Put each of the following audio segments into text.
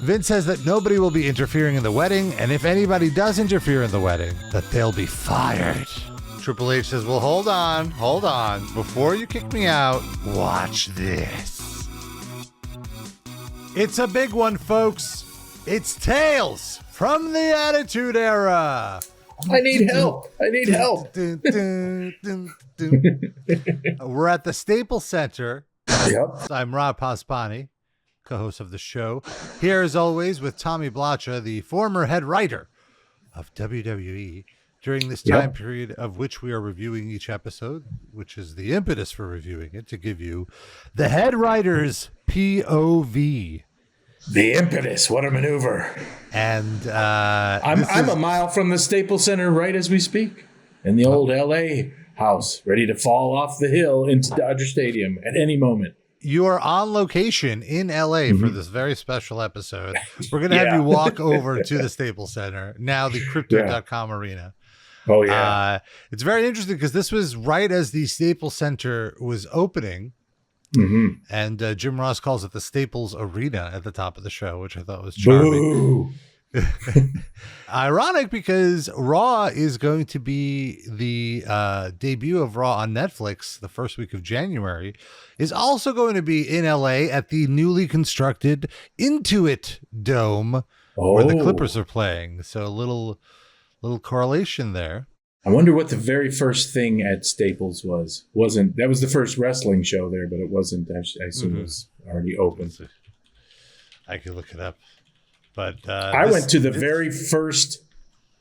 Vince says that nobody will be interfering in the wedding, and if anybody does interfere in the wedding, that they'll be fired. Triple H says, well, hold on. Before you kick me out, watch this. It's a big one, folks. It's Tales from the Attitude Era. I need help. We're at the Staples Center. Yep. I'm Rob Pasbani, co-host of the show. Here, as always, with Tommy Blacha, the former head writer of WWE, during this time period of which we are reviewing each episode, which is the impetus for reviewing it, to give you the head writer's POV. The impetus, what a maneuver. And I'm a mile from the Staples Center right as we speak, in the old LA house, ready to fall off the hill into Dodger Stadium at any moment. You are on location in LA for this very special episode. We're going to have you walk over to the Staples Center, now the Crypto.com Arena. Oh, yeah. It's very interesting because this was right as the Staples Center was opening. And Jim Ross calls it the Staples Arena at the top of the show, which I thought was charming. Ironic because Raw is going to be the debut of Raw on Netflix the first week of January, is also going to be in LA at the newly constructed Intuit Dome where the Clippers are playing. So a little correlation there. I wonder what the very first thing at Staples was. That was the first wrestling show there, but it wasn't. I assume it was already open. I could look it up. But I went to the very first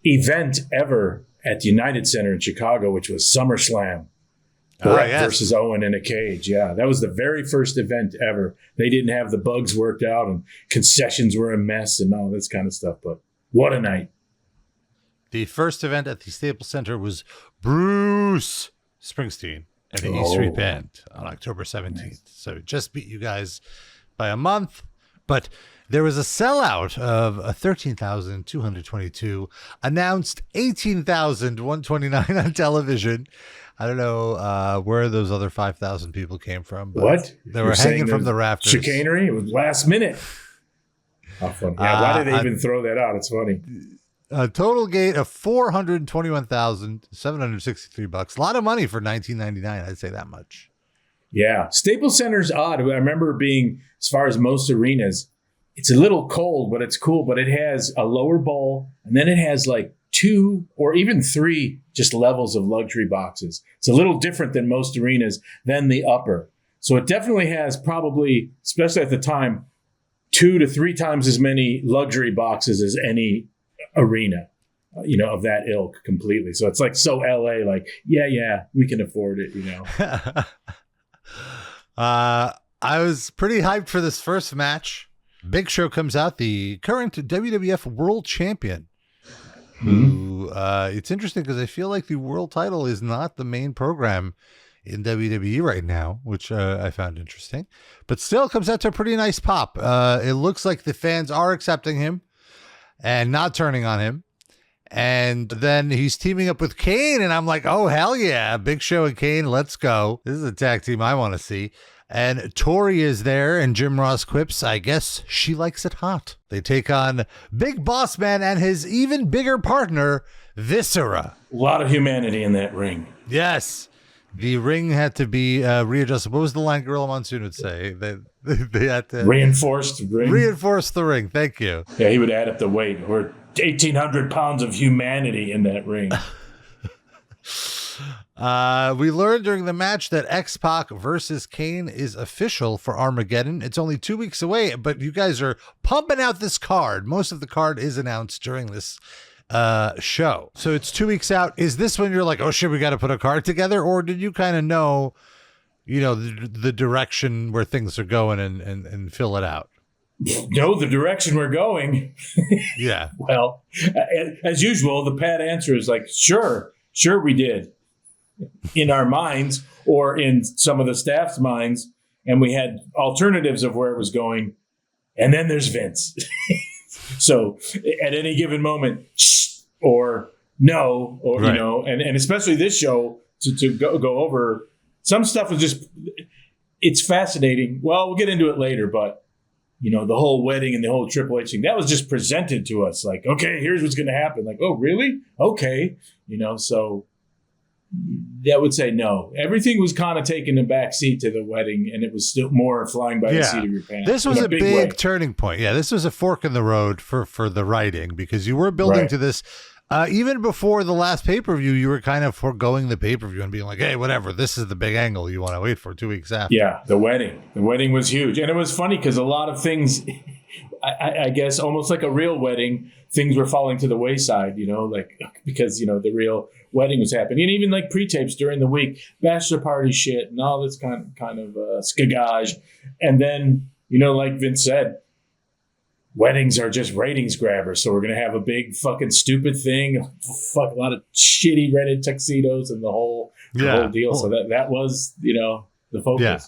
event ever at the United Center in Chicago, which was SummerSlam. Brett versus Owen in a cage. Yeah, that was the very first event ever. They didn't have the bugs worked out and concessions were a mess and all this kind of stuff. But what a night. The first event at the Staples Center was Bruce Springsteen and the E Street Band on October 17th. Nice. So just beat you guys by a month. But there was a sellout of 13,222, announced 18,129 on television. I don't know where those other 5,000 people came from. But what? They were hanging from the rafters. Chicanery? It was last minute. How funny. Yeah, why did they even throw that out? It's funny. A total gate of $421,763. A lot of money for $19.99. I'd say that much. Yeah. Staples Center's odd. I remember being, as far as most arenas, it's a little cold, but it's cool. But it has a lower bowl, and then it has like 2 or even 3 just levels of luxury boxes. It's a little different than most arenas than the upper. So it definitely has probably, especially at the time, 2 to 3 times as many luxury boxes as any arena, of that ilk completely. So it's like so LA, like, yeah, we can afford it, I was pretty hyped for this first match. Big Show comes out, the current WWF World Champion. Who it's interesting because I feel like the world title is not the main program in WWE right now, which I found interesting. But still comes out to a pretty nice pop. It looks like the fans are accepting him and not turning on him. And then he's teaming up with Kane, and I'm like, oh, hell yeah, Big Show and Kane, let's go. This is a tag team I want to see. And Tori is there, and Jim Ross quips, I guess she likes it hot. They take on Big Bossman and his even bigger partner, Viscera. A lot of humanity in that ring. Yes. The ring had to be readjusted. What was the line Gorilla Monsoon would say? They had to reinforce the ring. Reinforce the ring. Thank you. Yeah, he would add up the weight. We're 1,800 pounds of humanity in that ring. We learned during the match that XPac versus Kane is official for Armageddon. It's only 2 weeks away, but you guys are pumping out this card. Most of the card is announced during this show. So it's 2 weeks out. Is this when you're like, oh shit, we got to put a card together? Or did you kind of know, the direction where things are going and fill it out? Know the direction we're going. Yeah. Well, as usual, the pat answer is like, sure we did. In our minds or in some of the staff's minds. And we had alternatives of where it was going. And then there's Vince. So at any given moment, or no, or, right. And especially this show to go over some stuff is just, it's fascinating. Well, we'll get into it later, but the whole wedding and the whole Triple H thing, that was just presented to us like, okay, here's what's going to happen. Like, oh, really? Okay. So that would say no. Everything was kind of taking a back seat to the wedding, and it was still more flying by the seat of your pants. This was a big turning point. Yeah, this was a fork in the road for the writing, because you were building to this. Even before the last pay-per-view, you were kind of foregoing the pay-per-view and being like, hey, whatever, this is the big angle you want to wait for 2 weeks after. Yeah, the wedding. The wedding was huge. And it was funny because a lot of things, I guess, almost like a real wedding, things were falling to the wayside, because, the real wedding was happening. And even like pre-tapes during the week, bachelor party shit and all this kind of skagage. And then, like Vince said, weddings are just ratings grabbers. So we're going to have a big fucking stupid thing, a lot of shitty rented tuxedos and the whole deal. So that was, the focus. Yeah.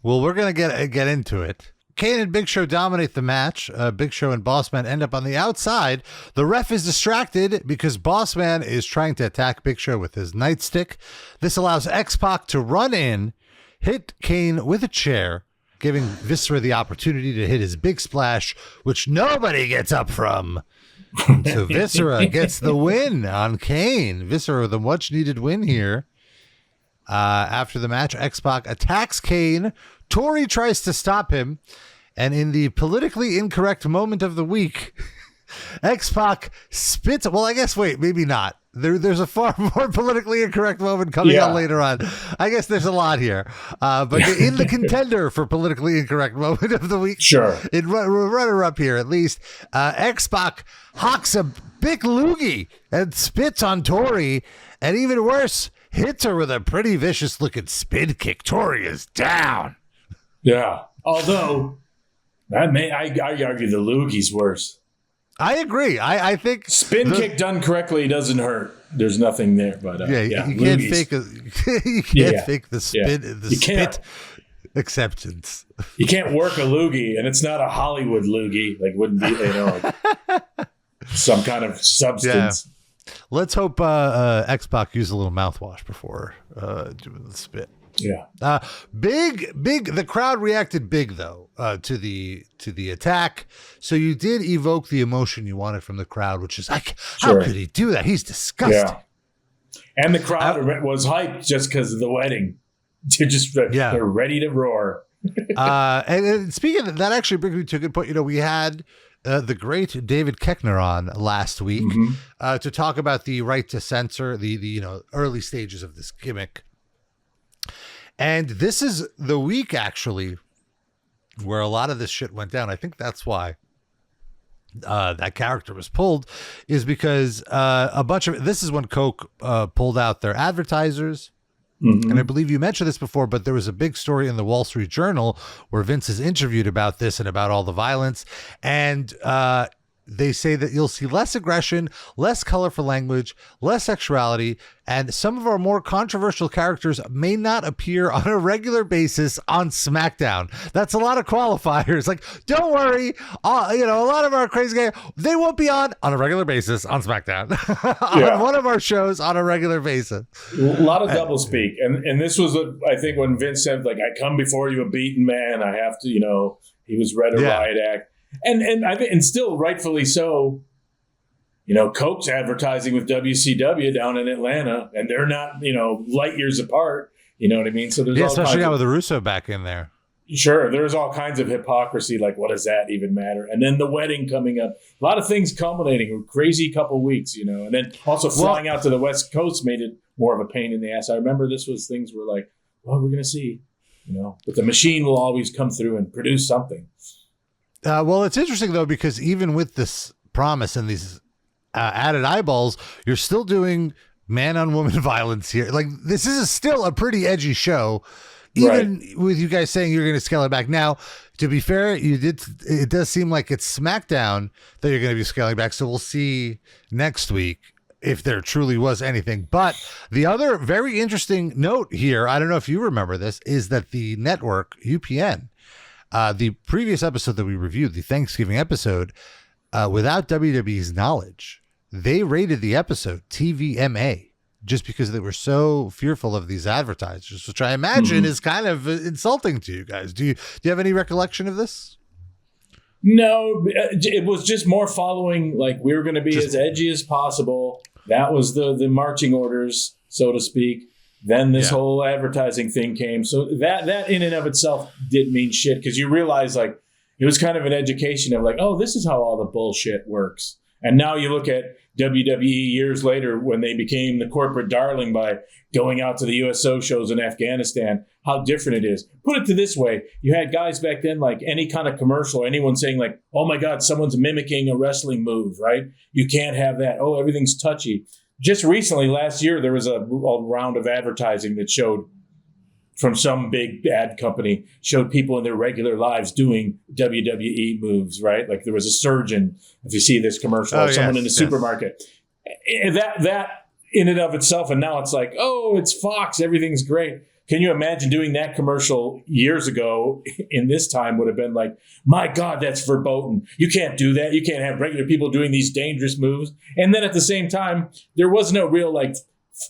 Well, we're going to get into it. Kane and Big Show dominate the match. Big Show and Bossman end up on the outside. The ref is distracted because Bossman is trying to attack Big Show with his nightstick. This allows XPac to run in, hit Kane with a chair, giving Viscera the opportunity to hit his big splash, which nobody gets up from. So Viscera gets the win on Kane. Viscera with a much-needed win here. After the match, XPac attacks Kane. Tori tries to stop him. And in the politically incorrect moment of the week, XPac spits. Well, I guess, wait, maybe not. There's a far more politically incorrect moment coming on later on. I guess there's a lot here. But in the contender for politically incorrect moment of the week, sure, in runner-up here at least, XPac hawks a big loogie and spits on Tori. And even worse, hits her with a pretty vicious-looking spin kick. Tori is down. Yeah. Although, I argue the loogie's worse. I agree. I think spin kick done correctly doesn't hurt. There's nothing there, but you can't fake fake the spin the spit acceptance. You can't work a loogie, and it's not a Hollywood loogie. Like wouldn't be like some kind of substance. Yeah. Let's hope XPac used a little mouthwash before doing the spit. Yeah. Big. The crowd reacted big though to the attack. So you did evoke the emotion you wanted from the crowd, which is like, how could he do that? He's disgusting. Yeah. And the crowd was hyped just because of the wedding. They're ready to roar. And speaking of that, actually brings me to a good point. We had the great David Koechner on last week to talk about the right to censor, the early stages of this gimmick. And this is the week, actually, where a lot of this shit went down. I think that's why that character was pulled, is because a bunch of this is when Coke pulled out their advertisers. And I believe you mentioned this before, but there was a big story in the Wall Street Journal where Vince is interviewed about this and about all the violence. And they say that you'll see less aggression, less colorful language, less sexuality, and some of our more controversial characters may not appear on a regular basis on SmackDown. That's a lot of qualifiers. Like, don't worry, a lot of our crazy guys, they won't be on a regular basis on SmackDown. On one of our shows on a regular basis. A lot of double speak. And this was, I think, when Vince said, like, I come before you a beaten man. I have to, he was read a riot act. And I think, and still rightfully so, Coke's advertising with WCW down in Atlanta, and they're not, light years apart. You know what I mean? So there's especially now with the Russo back in there. Sure, there's all kinds of hypocrisy. Like, what does that even matter? And then the wedding coming up, a lot of things culminating, a crazy couple weeks, and then also flying out to the West Coast made it more of a pain in the ass. I remember this was things were like, well, we're gonna see, but the machine will always come through and produce something. Well, it's interesting, though, because even with this promise and these added eyeballs, you're still doing man-on-woman violence here. Like, this is still a pretty edgy show, even with you guys saying you're going to scale it back. Now, to be fair, it does seem like it's SmackDown that you're going to be scaling back, so we'll see next week if there truly was anything. But the other very interesting note here, I don't know if you remember this, is that the network, UPN, the previous episode that we reviewed, the Thanksgiving episode, without WWE's knowledge, they rated the episode TVMA just because they were so fearful of these advertisers, which I imagine is kind of insulting to you guys. Do you have any recollection of this? No, it was just more following, like, we were going to be as edgy as possible. That was the marching orders, so to speak. Then this whole advertising thing came. So that in and of itself didn't mean shit, because you realize, like, it was kind of an education of like, oh, this is how all the bullshit works. And now you look at WWE years later when they became the corporate darling by going out to the USO shows in Afghanistan, how different it is. Put it to this way. You had guys back then, like any kind of commercial, anyone saying like, oh my God, someone's mimicking a wrestling move, right? You can't have that. Oh, everything's touchy. Just recently, last year, there was a round of advertising that showed from some big ad company, showed people in their regular lives doing WWE moves, right? Like there was a surgeon, if you see this commercial, or someone in the supermarket. That in and of itself, and now it's like, oh, it's Fox, everything's great. Can you imagine doing that commercial years ago in this time would have been like, my God, that's verboten. You can't do that. You can't have regular people doing these dangerous moves. And then at the same time, there was no real like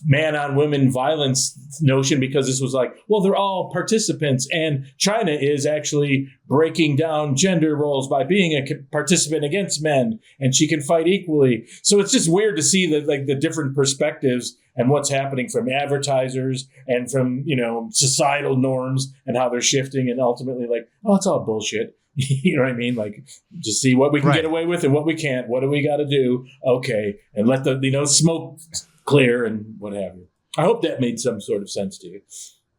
man on women violence notion, because this was like, well, they're all participants, and Chyna is actually breaking down gender roles by being a participant against men, and she can fight equally. So it's just weird to see the different perspectives and what's happening from advertisers and from, societal norms and how they're shifting, and ultimately like, oh, it's all bullshit. You know what I mean? Like, just see what we can get away with and what we can't. What do we got to do? Okay. And let the, smoke clear and what have you. I hope that made some sort of sense to you.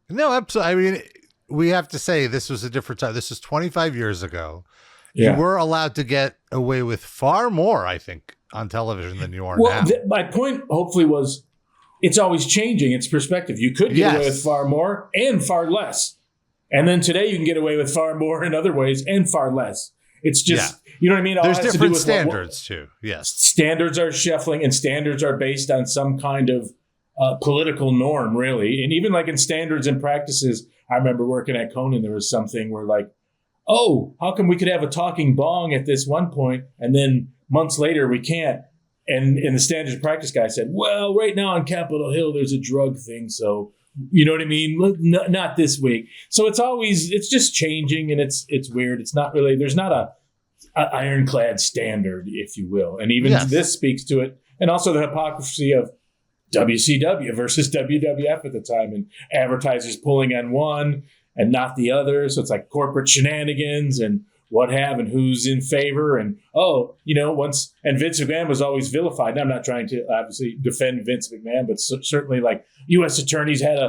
No, absolutely. I mean, we have to say this was a different time. This is 25 years ago. You were allowed to get away with far more, I think, on television than you are now. My point, hopefully, was it's always changing. It's perspective. You could get away with far more and far less. And then today you can get away with far more in other ways and far less. It's just, you know what I mean? There's different standards too. Yes. Standards are shuffling, and standards are based on some kind of political norm, really. And even like in standards and practices, I remember working at Conan, there was something where like, oh, how come we could have a talking bong at this one point, and then months later we can't? And the standards practice guy said, well, right now on Capitol Hill, there's a drug thing. So, you know what I mean? Not this week. So it's just changing, and it's weird. It's not really, there's not a ironclad standard, if you will. And even this speaks to it. And also the hypocrisy of WCW versus WWF at the time, and advertisers pulling on one and not the other. So it's like corporate shenanigans and what have, and who's in favor. And, and Vince McMahon was always vilified. And I'm not trying to obviously defend Vince McMahon, but certainly like U.S. attorneys had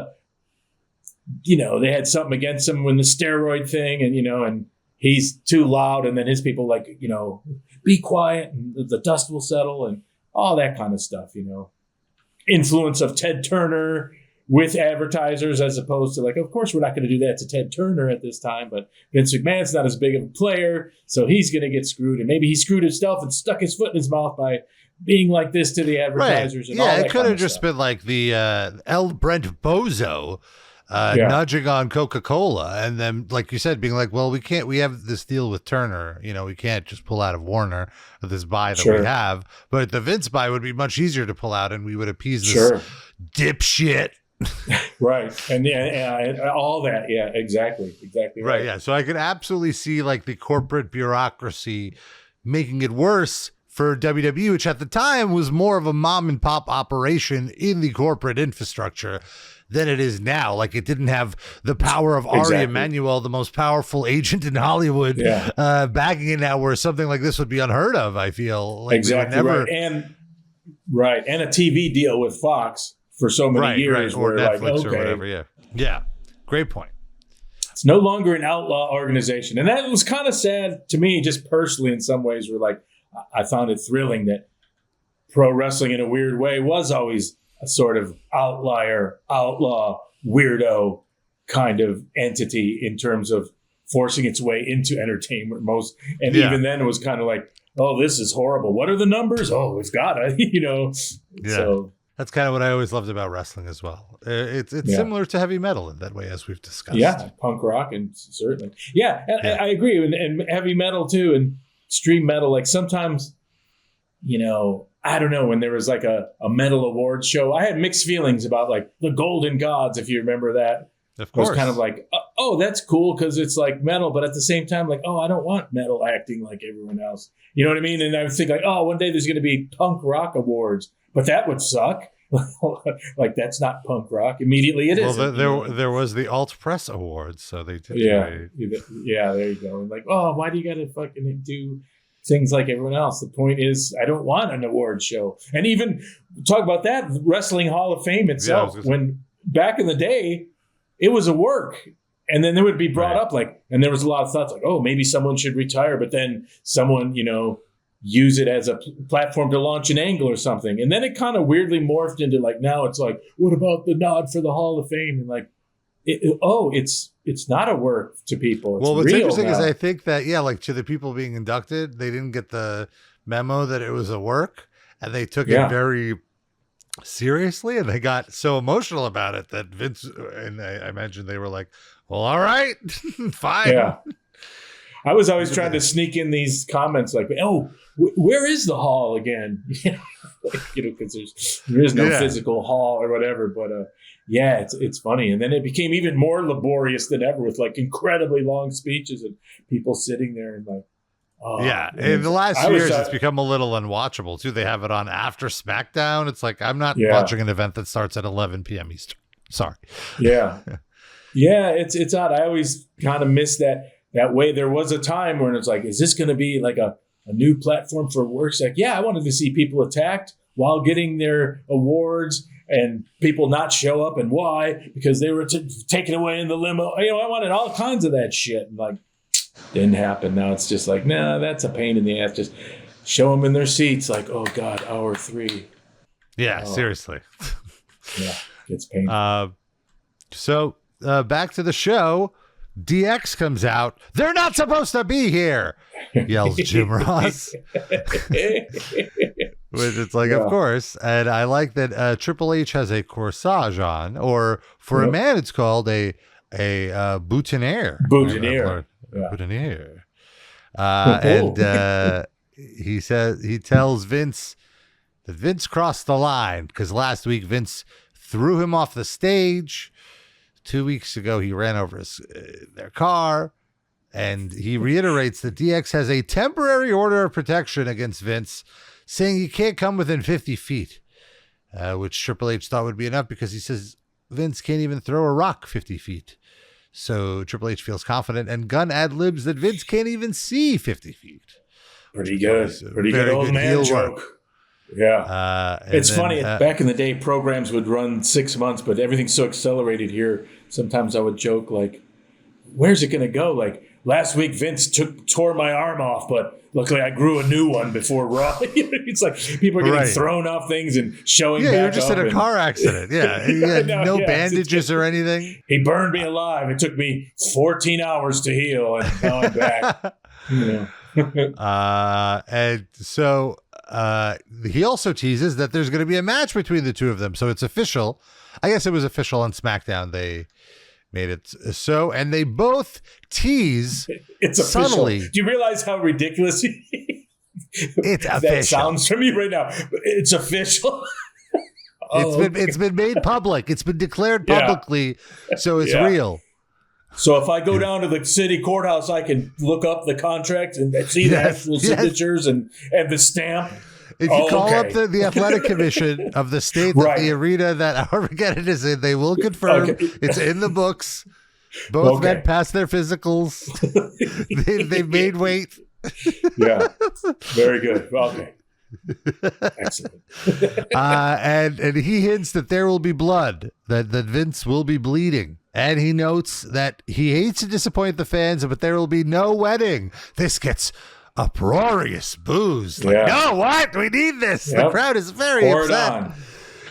they had something against him when the steroid thing, and, and he's too loud. And then his people like, be quiet and the dust will settle and all that kind of stuff, Influence of Ted Turner with advertisers, as opposed to like, of course, we're not going to do that to Ted Turner at this time, but Vince McMahon's not as big of a player, so he's going to get screwed. And maybe he screwed himself and stuck his foot in his mouth by being like this to the advertisers. And all that. It could have just been like the L. Brent Bozo nudging on Coca-Cola, and then, like you said, being like, well, we have this deal with Turner, we can't just pull out of Warner with this buy that we have, but the Vince buy would be much easier to pull out, and we would appease this dipshit. Right. And all that. Yeah, exactly right. Yeah, so I could absolutely see like the corporate bureaucracy making it worse for WWE, which at the time was more of a mom and pop operation in the corporate infrastructure than it is now. Like, it didn't have the power of Ari Emanuel, the most powerful agent in Hollywood, backing it now, where something like this would be unheard of. I feel like right. And a TV deal with Fox for so many years, or where Netflix, like, okay, or whatever. Yeah, great point. It's no longer an outlaw organization, and that was kind of sad to me, just personally. In some ways, where like I found it thrilling that pro wrestling, in a weird way, was always a sort of outlier, outlaw, weirdo kind of entity in terms of forcing its way into entertainment even then it was kind of like, oh, this is horrible. What are the numbers? Oh, we've got to, So that's kind of what I always loved about wrestling as well. It's similar to heavy metal in that way, as we've discussed. Yeah, punk rock, and certainly. Yeah, I agree. And heavy metal too, and extreme metal. Like sometimes, I don't know, when there was like a metal awards show, I had mixed feelings about like the Golden Gods, if you remember that. Of It was course. kind of like, oh, that's cool because it's like metal, but at the same time, like, oh, I don't want metal acting like everyone else. You know what I mean? And I would think like, oh, one day there's going to be punk rock awards, but that would suck. Like that's not punk rock. Immediately it is. There was the Alt Press Awards, so they did. Yeah, there you go. And like, oh, why do you got to fucking do things like everyone else? The point is, I don't want an award show. And even talk about that Wrestling Hall of Fame itself. When back in the day, it was a work. And then there would be brought up like, and there was a lot of thoughts like, oh, maybe someone should retire, but then someone, use it as a platform to launch an angle or something. And then it kind of weirdly morphed into like, now it's like, what about the nod for the Hall of Fame? And like, it's not a work to people. It's what's interesting now. is I think that, like to the people being inducted, they didn't get the memo that it was a work, and they took it very seriously, and they got so emotional about it that Vince, and I imagine they were like, well, all right, fine. Yeah. I was always trying to sneak in these comments like, oh, where is the hall again? Because there is no physical hall or whatever. But it's funny. And then it became even more laborious than ever with like incredibly long speeches and people sitting there and like, oh. Yeah. In the last few years, it's become a little unwatchable too. They have it on after SmackDown. It's like, I'm not watching an event that starts at 11 p.m. Eastern. Sorry. Yeah. Yeah. It's odd. I always kind of miss that way. There was a time when it's like, is this going to be like a new platform for works? Like, I wanted to see people attacked while getting their awards and people not show up, and why? Because they were taken away in the limo. I wanted all kinds of that shit, and like, didn't happen. Now it's just like, nah, that's a pain in the ass. Just show them in their seats. Like, oh God, hour 3. Yeah, seriously. Yeah, it's painful. So back to the show. DX comes out. They're not supposed to be here, yells Jim Ross. Which it's like, of course. And I like that Triple H has a corsage on, or for a man, it's called a boutonniere. Boutonniere. Boutonniere. And he tells Vince that Vince crossed the line because last week Vince threw him off the stage. 2 weeks ago, he ran over their car, and he reiterates that DX has a temporary order of protection against Vince, saying he can't come within 50 feet, which Triple H thought would be enough because he says Vince can't even throw a rock 50 feet. So Triple H feels confident, and Gunn ad-libs that Vince can't even see 50 feet. Pretty good. Pretty good old man joke. Yeah. It's funny. Back in the day, programs would run 6 months, but everything's so accelerated here. Sometimes I would joke like, where's it going to go? Like last week, Vince tore my arm off, but luckily I grew a new one before Raw. It's like people are getting thrown off things and showing back up. Yeah, you're just in a car accident. Yeah. You had no bandages or anything. He burned me alive. It took me 14 hours to heal, and now I'm back. And so he also teases that there's going to be a match between the two of them. So it's official. I guess it was official on SmackDown. They made it so, and they both tease it's subtly. Official. Do you realize how ridiculous it's that official. Sounds for me right now? It's official. It's been made public. It's been declared publicly, so it's real. So if I go down to the city courthouse, I can look up the contract and see the actual signatures and the stamp. If you call up the athletic commission of the state that the arena that however it is in, they will confirm it's in the books. Both men passed their physicals. They've made weight. Yeah, very good. Okay. Excellent. And he hints that there will be blood, that Vince will be bleeding. And he notes that he hates to disappoint the fans, but there will be no wedding. This gets uproarious boos. Like, no, what? We need this. Yep. The crowd is very upset.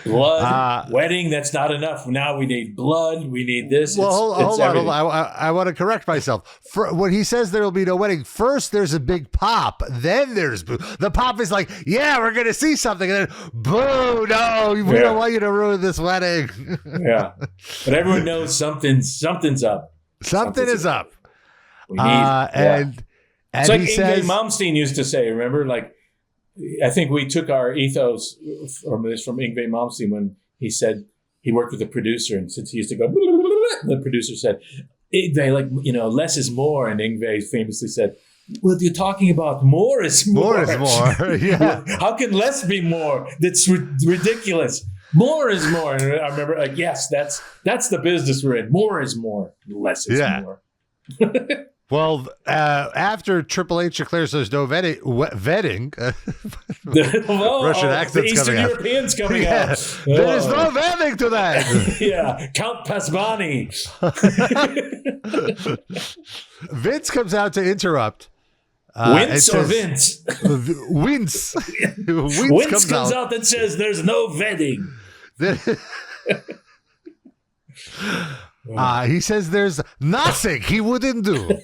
Blood, wedding, that's not enough. Now we need blood. We need this. Well, hold on. I want to correct myself. When he says there will be no wedding, first there's a big pop, then there's boo. The pop is like, yeah, we're going to see something. And then, boo, no, we don't want you to ruin this wedding. Yeah. But everyone knows something's up. Something is up. We need, it's like Yngwie Malmsteen used to say, remember? Like, I think we took our ethos from Yngwie Malmsteen when he said he worked with a producer, and since he used to go, The producer said, Yngwie, like, less is more. And Yngwie famously said, well, you're talking about more is more. More is more. Yeah. How can less be more? That's ridiculous. More is more. And I remember, like, yes, that's the business we're in. More is more. Less is more. Well, after Triple H declares there's no vetting, Russian accents the Eastern coming Europeans out. coming out. There is no vetting to that. Yeah, Count Pasbani. Vince comes out to interrupt. Wince or Vince? Wince. Wince comes out and says there's no vetting. He says there's nothing he wouldn't do.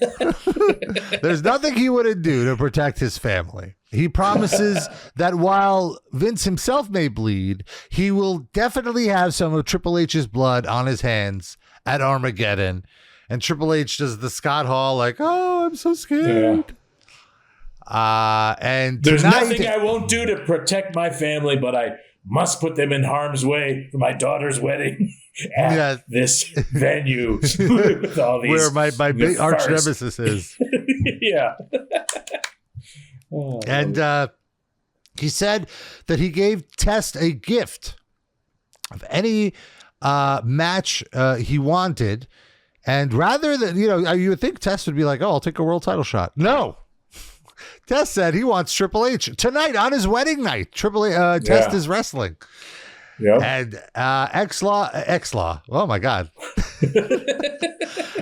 There's nothing he wouldn't do to protect his family. He promises that while Vince himself may bleed, he will definitely have some of Triple H's blood on his hands at Armageddon. And Triple H does the Scott Hall, like, oh, I'm so scared. And there's nothing I won't do to protect my family, but I must put them in harm's way for my daughter's wedding at this venue with all these where my big arch nemesis is. Yeah. And he said that he gave Test a gift of any match he wanted. And rather than, you would think Test would be like, oh, I'll take a world title shot. No. Test said he wants Triple H tonight on his wedding night. Test is wrestling. Yep. And X-Law. Oh my God.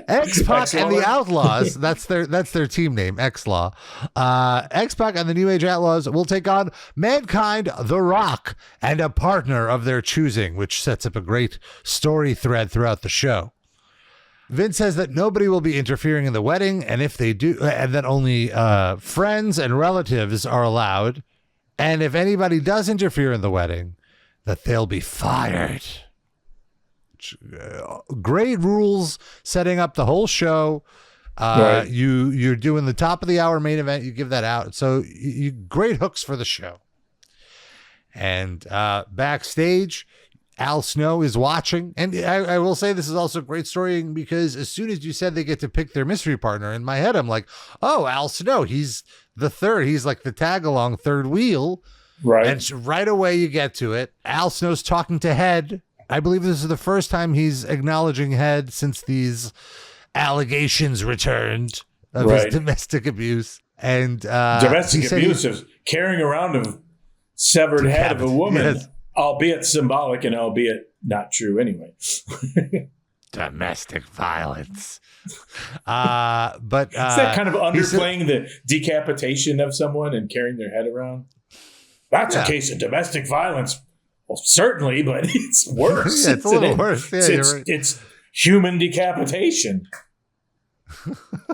X-Pac and the Outlaws. That's their team name, X-Law. X-Pac and the New Age Outlaws will take on Mankind, The Rock, and a partner of their choosing, which sets up a great story thread throughout the show. Vince says that nobody will be interfering in the wedding, and if they do, and that only friends and relatives are allowed. And if anybody does interfere in the wedding, that they'll be fired. Great rules setting up the whole show. Right. You're doing the top of the hour main event. You give that out. So you great hooks for the show. And backstage, Al Snow is watching. And I will say this is also great storying because as soon as you said they get to pick their mystery partner, in my head, I'm like, oh, Al Snow, he's the third. He's like the tag along third wheel. Right. And right away you get to it. Al Snow's talking to Head. I believe this is the first time he's acknowledging Head since these allegations returned of his domestic abuse. And domestic abuse of carrying around a severed head of a woman. Yes. Albeit symbolic and albeit not true anyway. Domestic violence. But is that kind of underplaying the decapitation of someone and carrying their head around? That's a case of domestic violence. Well, certainly, but it's worse. It's a little worse. Yeah, it's human decapitation.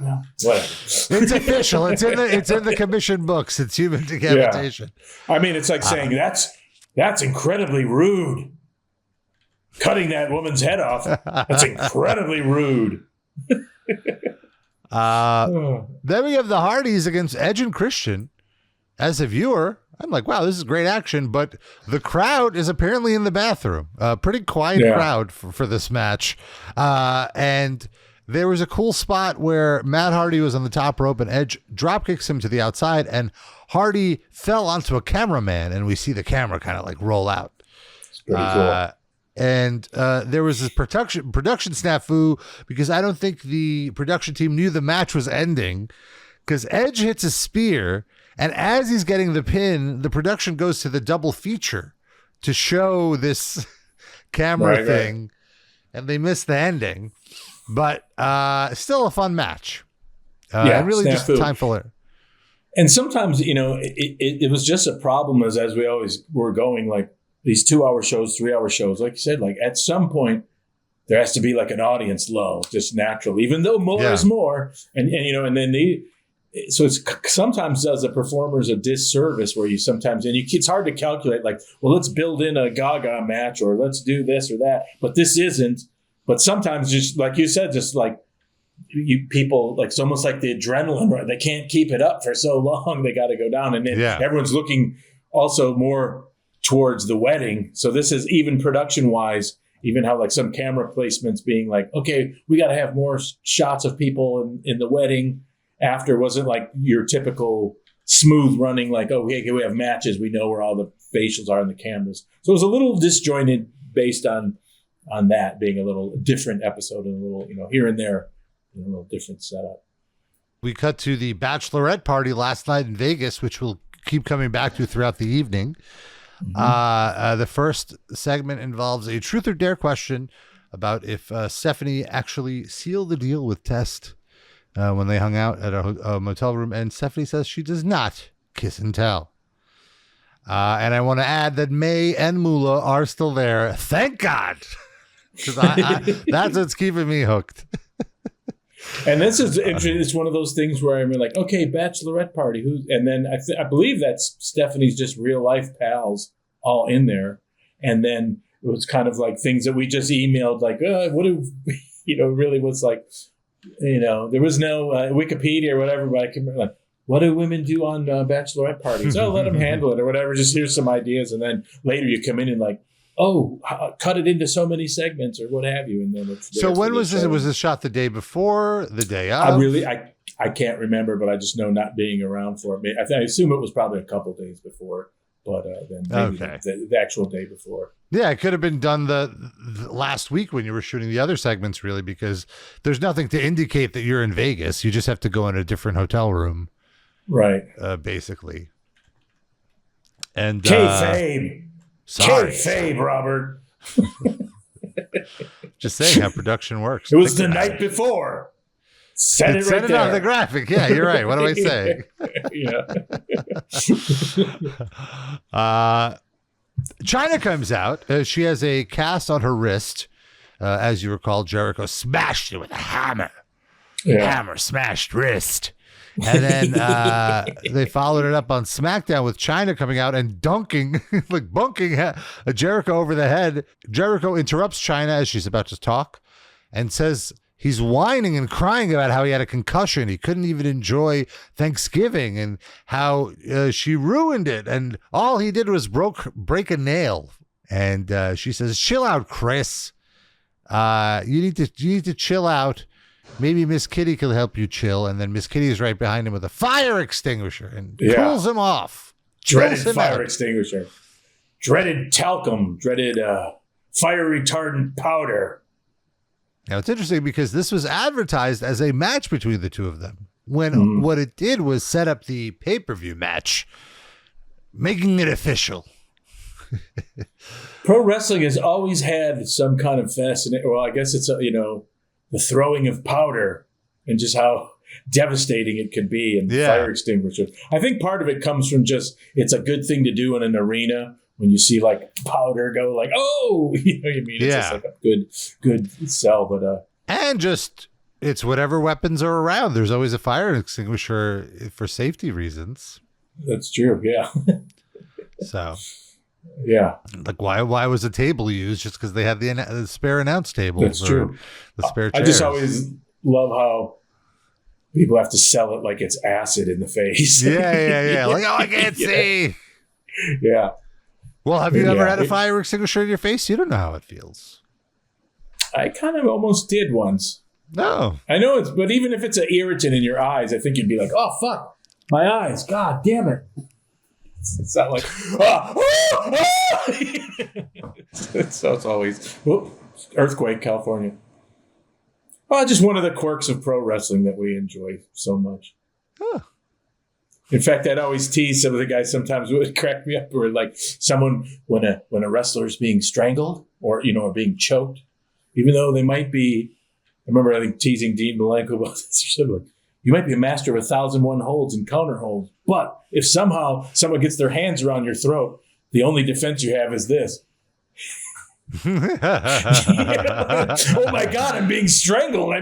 Well, whatever. It's official. It's in the commission books. It's human decapitation. Yeah. I mean, it's like saying that's incredibly rude. Cutting that woman's head off. That's incredibly rude. Then we have the Hardys against Edge and Christian. As a viewer, I'm like, wow, this is great action. But the crowd is apparently in the bathroom. Pretty quiet crowd for this match. And there was a cool spot where Matt Hardy was on the top rope and Edge drop kicks him to the outside. And Hardy fell onto a cameraman, and we see the camera kind of like roll out. It's pretty cool. And there was this production snafu because I don't think the production team knew the match was ending because Edge hits a spear, and as he's getting the pin, the production goes to the double feature to show this camera thing, and they miss the ending. But still a fun match. And really snafu. Just time filler. And sometimes, it was just a problem as we always were going, like these 2-hour shows, 3-hour shows. Like you said, like at some point, there has to be like an audience lull, just natural, even though more is more. And then so it's sometimes does the performers a disservice where you sometimes, it's hard to calculate like, well, let's build in a Gaga match or let's do this or that. But this isn't. But sometimes just like you said, just like, people like it's almost like the adrenaline, right? They can't keep it up for so long. They got to go down. And then everyone's looking also more towards the wedding. So this is even production wise, even how like some camera placements being like, okay, we got to have more shots of people in the wedding after. Wasn't like your typical smooth running, like, oh, okay, we have matches. We know where all the facials are in the cameras. So it was a little disjointed based on that being a little different episode and a little, here and there, a little different setup. We cut to the Bachelorette party last night in Vegas, which we'll keep coming back to throughout the evening. The first segment involves a truth or dare question about if Stephanie actually sealed the deal with Test when they hung out at a motel room, and Stephanie says she does not kiss and tell. And I want to add that May and Moolah are still there. Thank God, because that's what's keeping me hooked. And this is interesting. It's one of those things where I'm like, okay, Bachelorette party. And then I believe that's Stephanie's just real life pals all in there. And then it was kind of like things that we just emailed, like, what do, really was like, there was no Wikipedia or whatever, but I can remember, like, what do women do on Bachelorette parties? Oh, let them handle it or whatever. Just here's some ideas. And then later you come in and like, oh, cut it into so many segments or what have you. And then it's so when was this? Was this shot the day before, the day of? I can't remember, but I just know not being around for it. I assume it was probably a couple days before, but then maybe the actual day before. Yeah, it could have been done the last week when you were shooting the other segments, really, because there's nothing to indicate that you're in Vegas. You just have to go in a different hotel room. Right. Basically. And kayfabe. Sorry. Kayfabe, Robert. Just saying how production works. It was the night before. Said it right there. On the graphic. Yeah, you're right. What am I saying? Yeah. Chyna comes out. She has a cast on her wrist. As you recall, Jericho smashed it with a hammer. Yeah. Hammer smashed wrist. And then they followed it up on SmackDown with Chyna coming out and bunking Jericho over the head. Jericho interrupts Chyna as she's about to talk and says he's whining and crying about how he had a concussion. He couldn't even enjoy Thanksgiving and how she ruined it. And all he did was break a nail. And she says, chill out, Chris. You need to chill out. Maybe Miss Kitty can help you chill. And then Miss Kitty is right behind him with a fire extinguisher and pulls him off. Dreaded fire extinguisher. Dreaded talcum. Dreaded fire retardant powder. Now, it's interesting because this was advertised as a match between the two of them, when what it did was set up the pay-per-view match, making it official. Pro wrestling has always had some kind of fascination. Well, I guess it's, the throwing of powder and just how devastating it can be, and fire extinguisher. I think part of it comes from just, it's a good thing to do in an arena when you see like powder go like, oh, you know what I mean? It's just like a good sell, but and just, it's whatever weapons are around. There's always a fire extinguisher for safety reasons. That's true. Yeah. So yeah, like why was a table used? Just because they had the spare announce tables. That's true. The spare chairs. I just always love how people have to sell it like it's acid in the face. Yeah. Like, oh, I can't see. Yeah. Well, have you ever had a fire extinguisher in your face? You don't know how it feels. I kind of almost did once. No. I know but even if it's an irritant in your eyes, I think you'd be like, oh, fuck, my eyes. God damn it. It's not like, so it's always, earthquake, California. Well, just one of the quirks of pro wrestling that we enjoy so much. Huh. In fact, I'd always tease some of the guys sometimes would crack me up where like someone, when a wrestler is being strangled or being choked, even though they might be, I remember I think teasing Dean Malenko about this or something like, you might be a master of 1,001 holds and counter holds, but if somehow someone gets their hands around your throat, the only defense you have is this. Oh my God, I'm being strangled.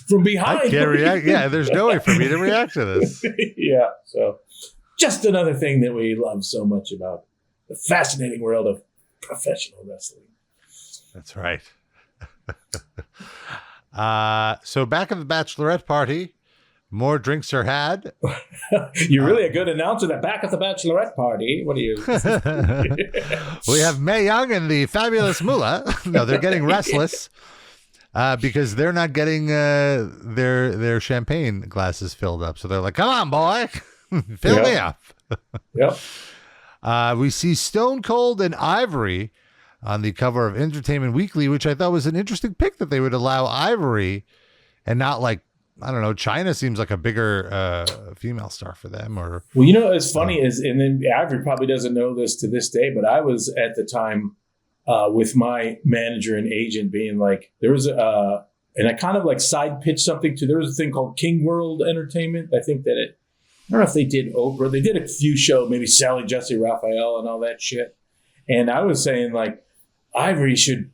From behind. I can't react. Yeah, there's no way for me to react to this. Yeah, so just another thing that we love so much about the fascinating world of professional wrestling. That's right. So back at the Bachelorette party, More drinks are had. You're really a good announcer. That back at the Bachelorette party. What are you? We have Mae Young and the fabulous Moolah. No, they're getting restless because they're not getting their champagne glasses filled up. So they're like, "Come on, boy, fill me up." Yep. We see Stone Cold and Ivory on the cover of Entertainment Weekly, which I thought was an interesting pick that they would allow Ivory and not like, I don't know, Chyna seems like a bigger female star for them. Or well, you know, it's funny is, and then Ivory probably doesn't know this to this day, but I was at the time with my manager and agent being like, there was and I kind of like side pitched something to, there was a thing called King World Entertainment. I think that I don't know if they did Oprah. They did a few shows, maybe Sally, Jesse, Raphael, and all that shit. And I was saying like, Ivory should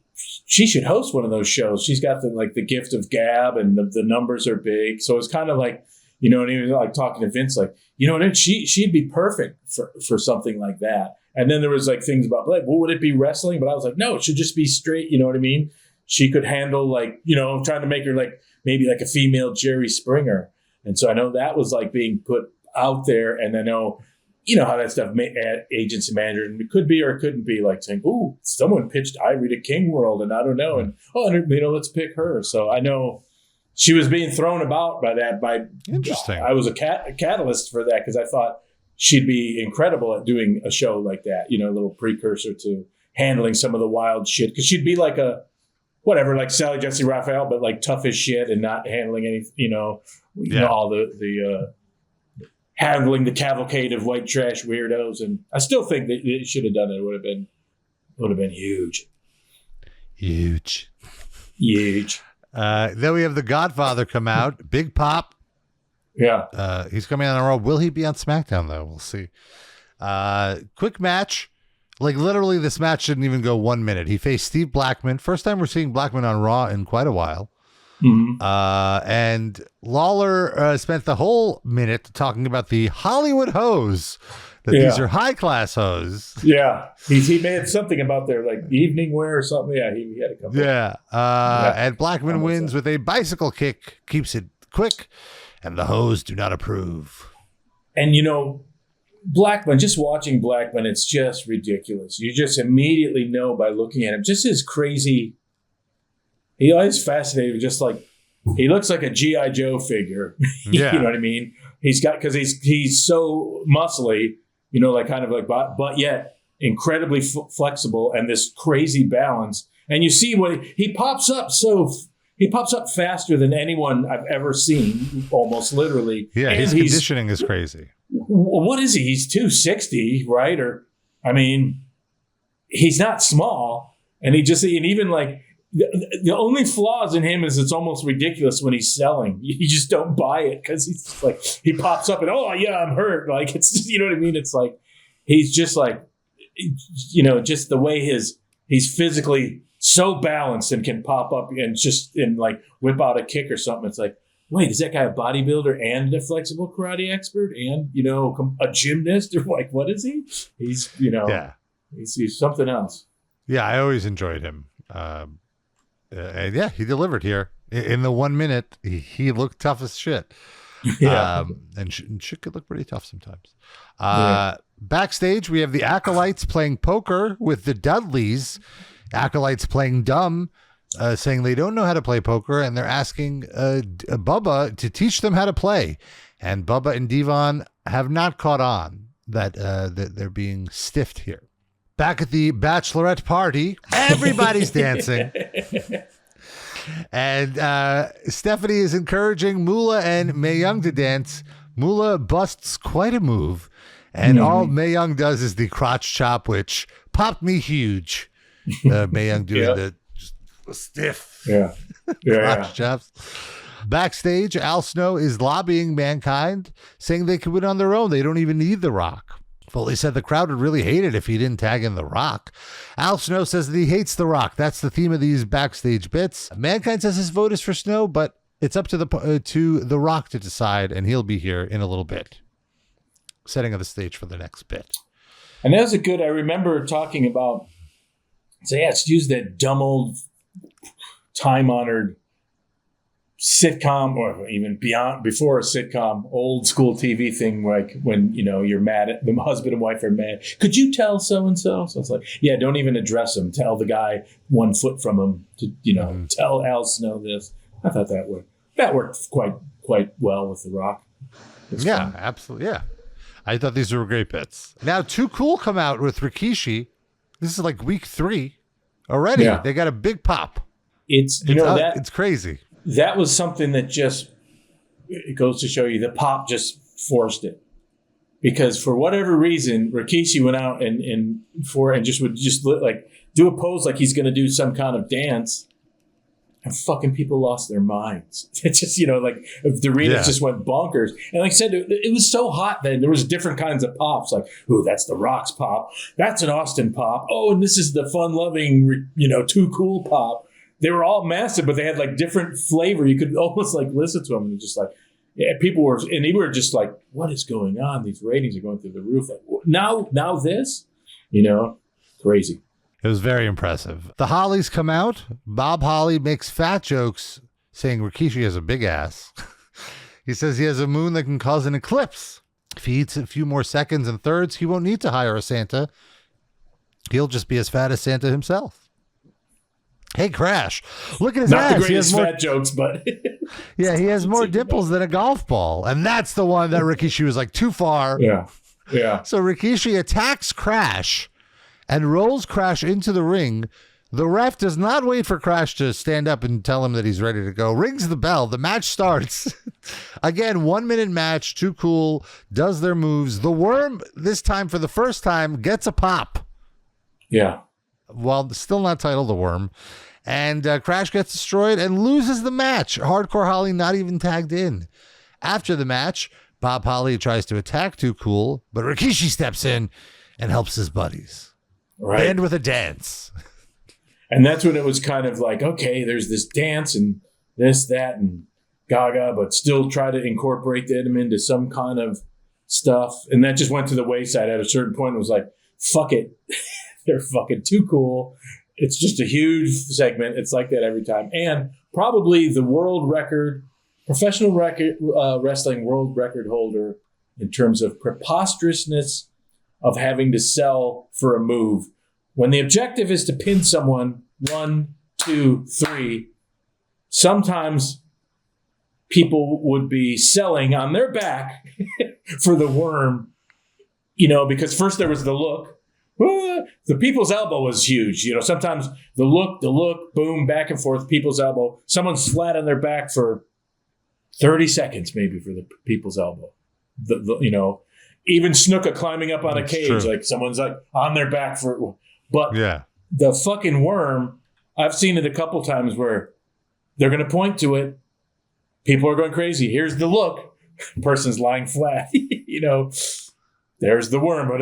host one of those shows. She's got the gift of gab, and the numbers are big. So it's kind of like, you know, and he was like talking to Vince, like, you know, and she'd be perfect for something like that. And then there was like things about like, well, would it be wrestling? But I was like, no, it should just be straight. You know what I mean? She could handle like, you know, trying to make her like maybe like a female Jerry Springer. And so I know that was like being put out there, and I know, you know how that stuff, agents and managers, and it could be or it couldn't be, like saying, "Ooh, someone pitched Ivory to King World, and I don't know," and you know, let's pick her. So I know she was being thrown about by that. Interesting. I was a catalyst for that because I thought she'd be incredible at doing a show like that. You know, a little precursor to handling some of the wild shit, because she'd be like a whatever, like Sally Jesse Raphael, but like tough as shit and not handling any, you know all the handling the cavalcade of white trash weirdos. And I still think that it should have done it. It would have been huge. Then we have the Godfather come out. Big Pop. Yeah. He's coming on the road. Will he be on SmackDown though? We'll see. Quick match. Like literally this match didn't even go 1 minute. He faced Steve Blackman. First time we're seeing Blackman on Raw in quite a while. Mm-hmm. And Lawler spent the whole minute talking about the Hollywood hose, that these are high class hose. Yeah, he made something about their like evening wear or something. Yeah, he had a couple. Yeah, and Blackman wins with a bicycle kick, keeps it quick, and the hose do not approve. And you know, Blackman, just watching Blackman, it's just ridiculous. You just immediately know by looking at him, just his crazy. He always fascinated, just like he looks like a G.I. Joe figure. Yeah. You know what I mean? Because he's so muscly, you know, like kind of like, but yet incredibly flexible and this crazy balance. And you see when he pops up faster than anyone I've ever seen, almost literally. Yeah, and his conditioning is crazy. What is he? He's 260, right? Or, I mean, he's not small. And even like, the only flaws in him is it's almost ridiculous when he's selling. You just don't buy it because he's just like, he pops up and, oh, yeah, I'm hurt. Like, it's just, you know what I mean? It's like, he's just like, you know, just the way he's physically so balanced and can pop up and like whip out a kick or something. It's like, wait, is that guy a bodybuilder and a flexible karate expert and, you know, a gymnast? Or like, what is he? He's, you know, he's something else. Yeah, I always enjoyed him. And yeah, he delivered here in the 1 minute. He looked tough as shit. Yeah. And shit could look pretty tough sometimes. Backstage, we have the Acolytes playing poker with the Dudleys. Acolytes playing dumb, saying they don't know how to play poker, and they're asking Bubba to teach them how to play. And Bubba and Devon have not caught on that they're being stiffed here. Back at the Bachelorette party, everybody's dancing. And Stephanie is encouraging Moolah and Mae Young to dance. Moolah busts quite a move. And all Mae Young does is the crotch chop, which popped me huge. Mae Young doing the stiff crotch chops. Backstage, Al Snow is lobbying Mankind, saying they can win on their own. They don't even need The Rock. Foley said the crowd would really hate it if he didn't tag in The Rock. Al Snow says that he hates The Rock. That's the theme of these backstage bits. Mankind says his vote is for Snow, but it's up to the Rock to decide, and he'll be here in a little bit. Setting up the stage for the next bit. And that was I remember talking about, let's use that dumb old time-honored sitcom, or even before a sitcom, old school TV thing, like when, you're mad at the husband and wife are mad. Could you tell so-and-so? So it's like, yeah, don't even address him. Tell the guy 1 foot from him to, tell Al Snow this. I thought that worked quite well with The Rock. Yeah, absolutely. Yeah. I thought these were great bits. Now, Too Cool come out with Rikishi. This is like week 3 already. Yeah. They got a big pop. It's crazy. That was something that it goes to show you the pop just forced it. Because for whatever reason, Rikishi went out and would do a pose like he's going to do some kind of dance. And fucking people lost their minds. It's just, the arena just went bonkers. And like I said, it was so hot then. There was different kinds of pops. Like, ooh, that's the Rock's pop. That's an Austin pop. Oh, and this is the fun-loving, Too Cool pop. They were all massive, but they had like different flavor. You could almost like listen to them and just like, people were, and they were just like, what is going on? These ratings are going through the roof. Like, now this, crazy. It was very impressive. The Hollies come out. Bob Holly makes fat jokes saying Rikishi has a big ass. He says he has a moon that can cause an eclipse. If he eats a few more seconds and thirds, he won't need to hire a Santa. He'll just be as fat as Santa himself. Hey, Crash, look at his ass. Not the greatest fat jokes, but... yeah, he has more dimples than a golf ball. And that's the one that Rikishi was like, too far. Yeah. So Rikishi attacks Crash and rolls Crash into the ring. The ref does not wait for Crash to stand up and tell him that he's ready to go. Rings the bell. The match starts. Again, 1-minute match. Too Cool does their moves. The Worm, this time for the first time, gets a pop. Yeah. Well, still not titled The Worm. And Crash gets destroyed and loses the match. Hardcore Holly not even tagged in. After the match, Bob Holly tries to attack Too Cool, but Rikishi steps in and helps his buddies. Right. And with a dance. And that's when it was kind of like, okay, there's this dance and this, that, and gaga, but still try to incorporate them into some kind of stuff. And that just went to the wayside at a certain point. It was like, fuck it. They're fucking too cool. It's just a huge segment. It's like that every time. And probably the world record, professional wrestling world record holder in terms of preposterousness of having to sell for a move. When the objective is to pin someone 1, 2, 3, sometimes people would be selling on their back for the Worm, because first there was the look. The people's elbow was huge. Sometimes the look, boom, back and forth, people's elbow. Someone's flat on their back for 30 seconds maybe for the people's elbow. Even Snuka climbing up on a cage, true. Like someone's like on their back for. But the fucking Worm, I've seen it a couple times where they're going to point to it. People are going crazy. Here's the look. Person's lying flat. There's the Worm, but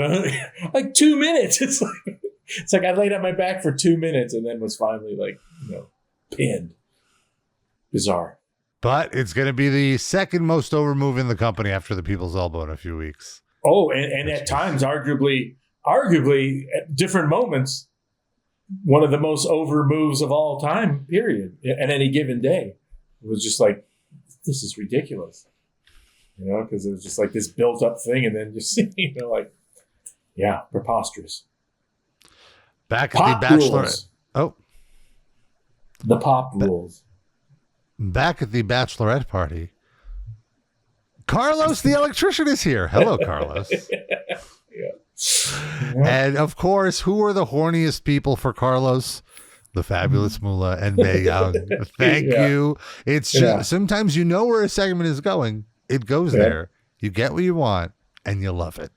like 2 minutes. It's like I laid on my back for 2 minutes and then was finally pinned. Bizarre. But it's going to be the second most over move in the company after the People's Elbow in a few weeks. Oh, and at times, arguably at different moments, one of the most over moves of all time, period, at any given day. It was just like, this is ridiculous. Because it was just like this built up thing, and then just preposterous. Back at the Bachelorette. Oh, the pop rules. Back at the Bachelorette party, Carlos the electrician is here. Hello, Carlos. And of course, who are the horniest people for Carlos? The fabulous Moolah and Mae Young. Thank you. It's just sometimes where a segment is going. It goes there. You get what you want, and you love it.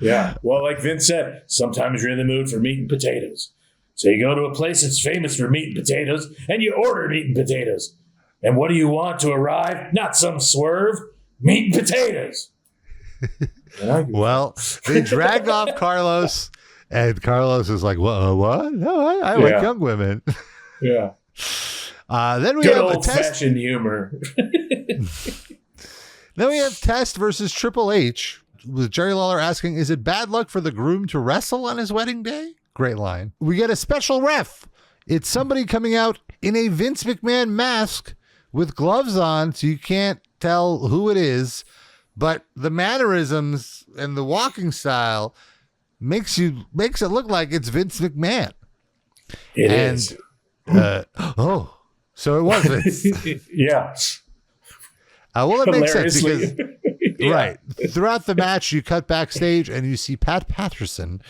Yeah. Well, like Vince said, sometimes you're in the mood for meat and potatoes. So you go to a place that's famous for meat and potatoes, and you order meat and potatoes. And what do you want to arrive? Not some swerve. Meat and potatoes. Well, they drag off Carlos, and Carlos is like, what? No, I like young women. Yeah. Then we Good have old-fashioned humor. Then we have Test versus Triple H, with Jerry Lawler asking, is it bad luck for the groom to wrestle on his wedding day? Great line. We get a special ref. It's somebody coming out in a Vince McMahon mask with gloves on, so you can't tell who it is, but the mannerisms and the walking style makes it look like it's Vince McMahon. It is. So it was Vince. Yeah. Well, it makes sense because Yeah. right throughout the match, you cut backstage and you see Pat Patterson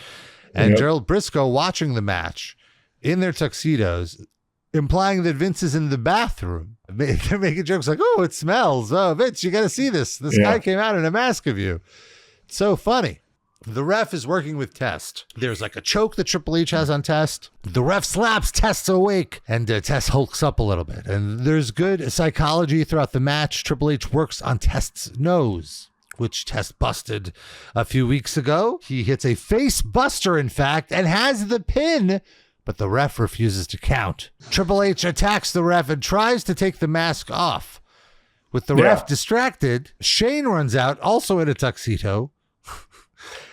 and Gerald Briscoe watching the match in their tuxedos, implying that Vince is in the bathroom. They're making jokes like, "Oh, it smells. Oh, Vince, you got to see this. This guy came out in a mask of you." It's so funny. The ref is working with Test. There's like a choke that Triple H has on Test. The ref slaps Test awake, and Test hulks up a little bit. And there's good psychology throughout the match. Triple H works on Test's nose, which Test busted a few weeks ago. He hits a face buster, in fact, and has the pin, but the ref refuses to count. Triple H attacks the ref and tries to take the mask off. With the ref distracted, Shane runs out, also in a tuxedo,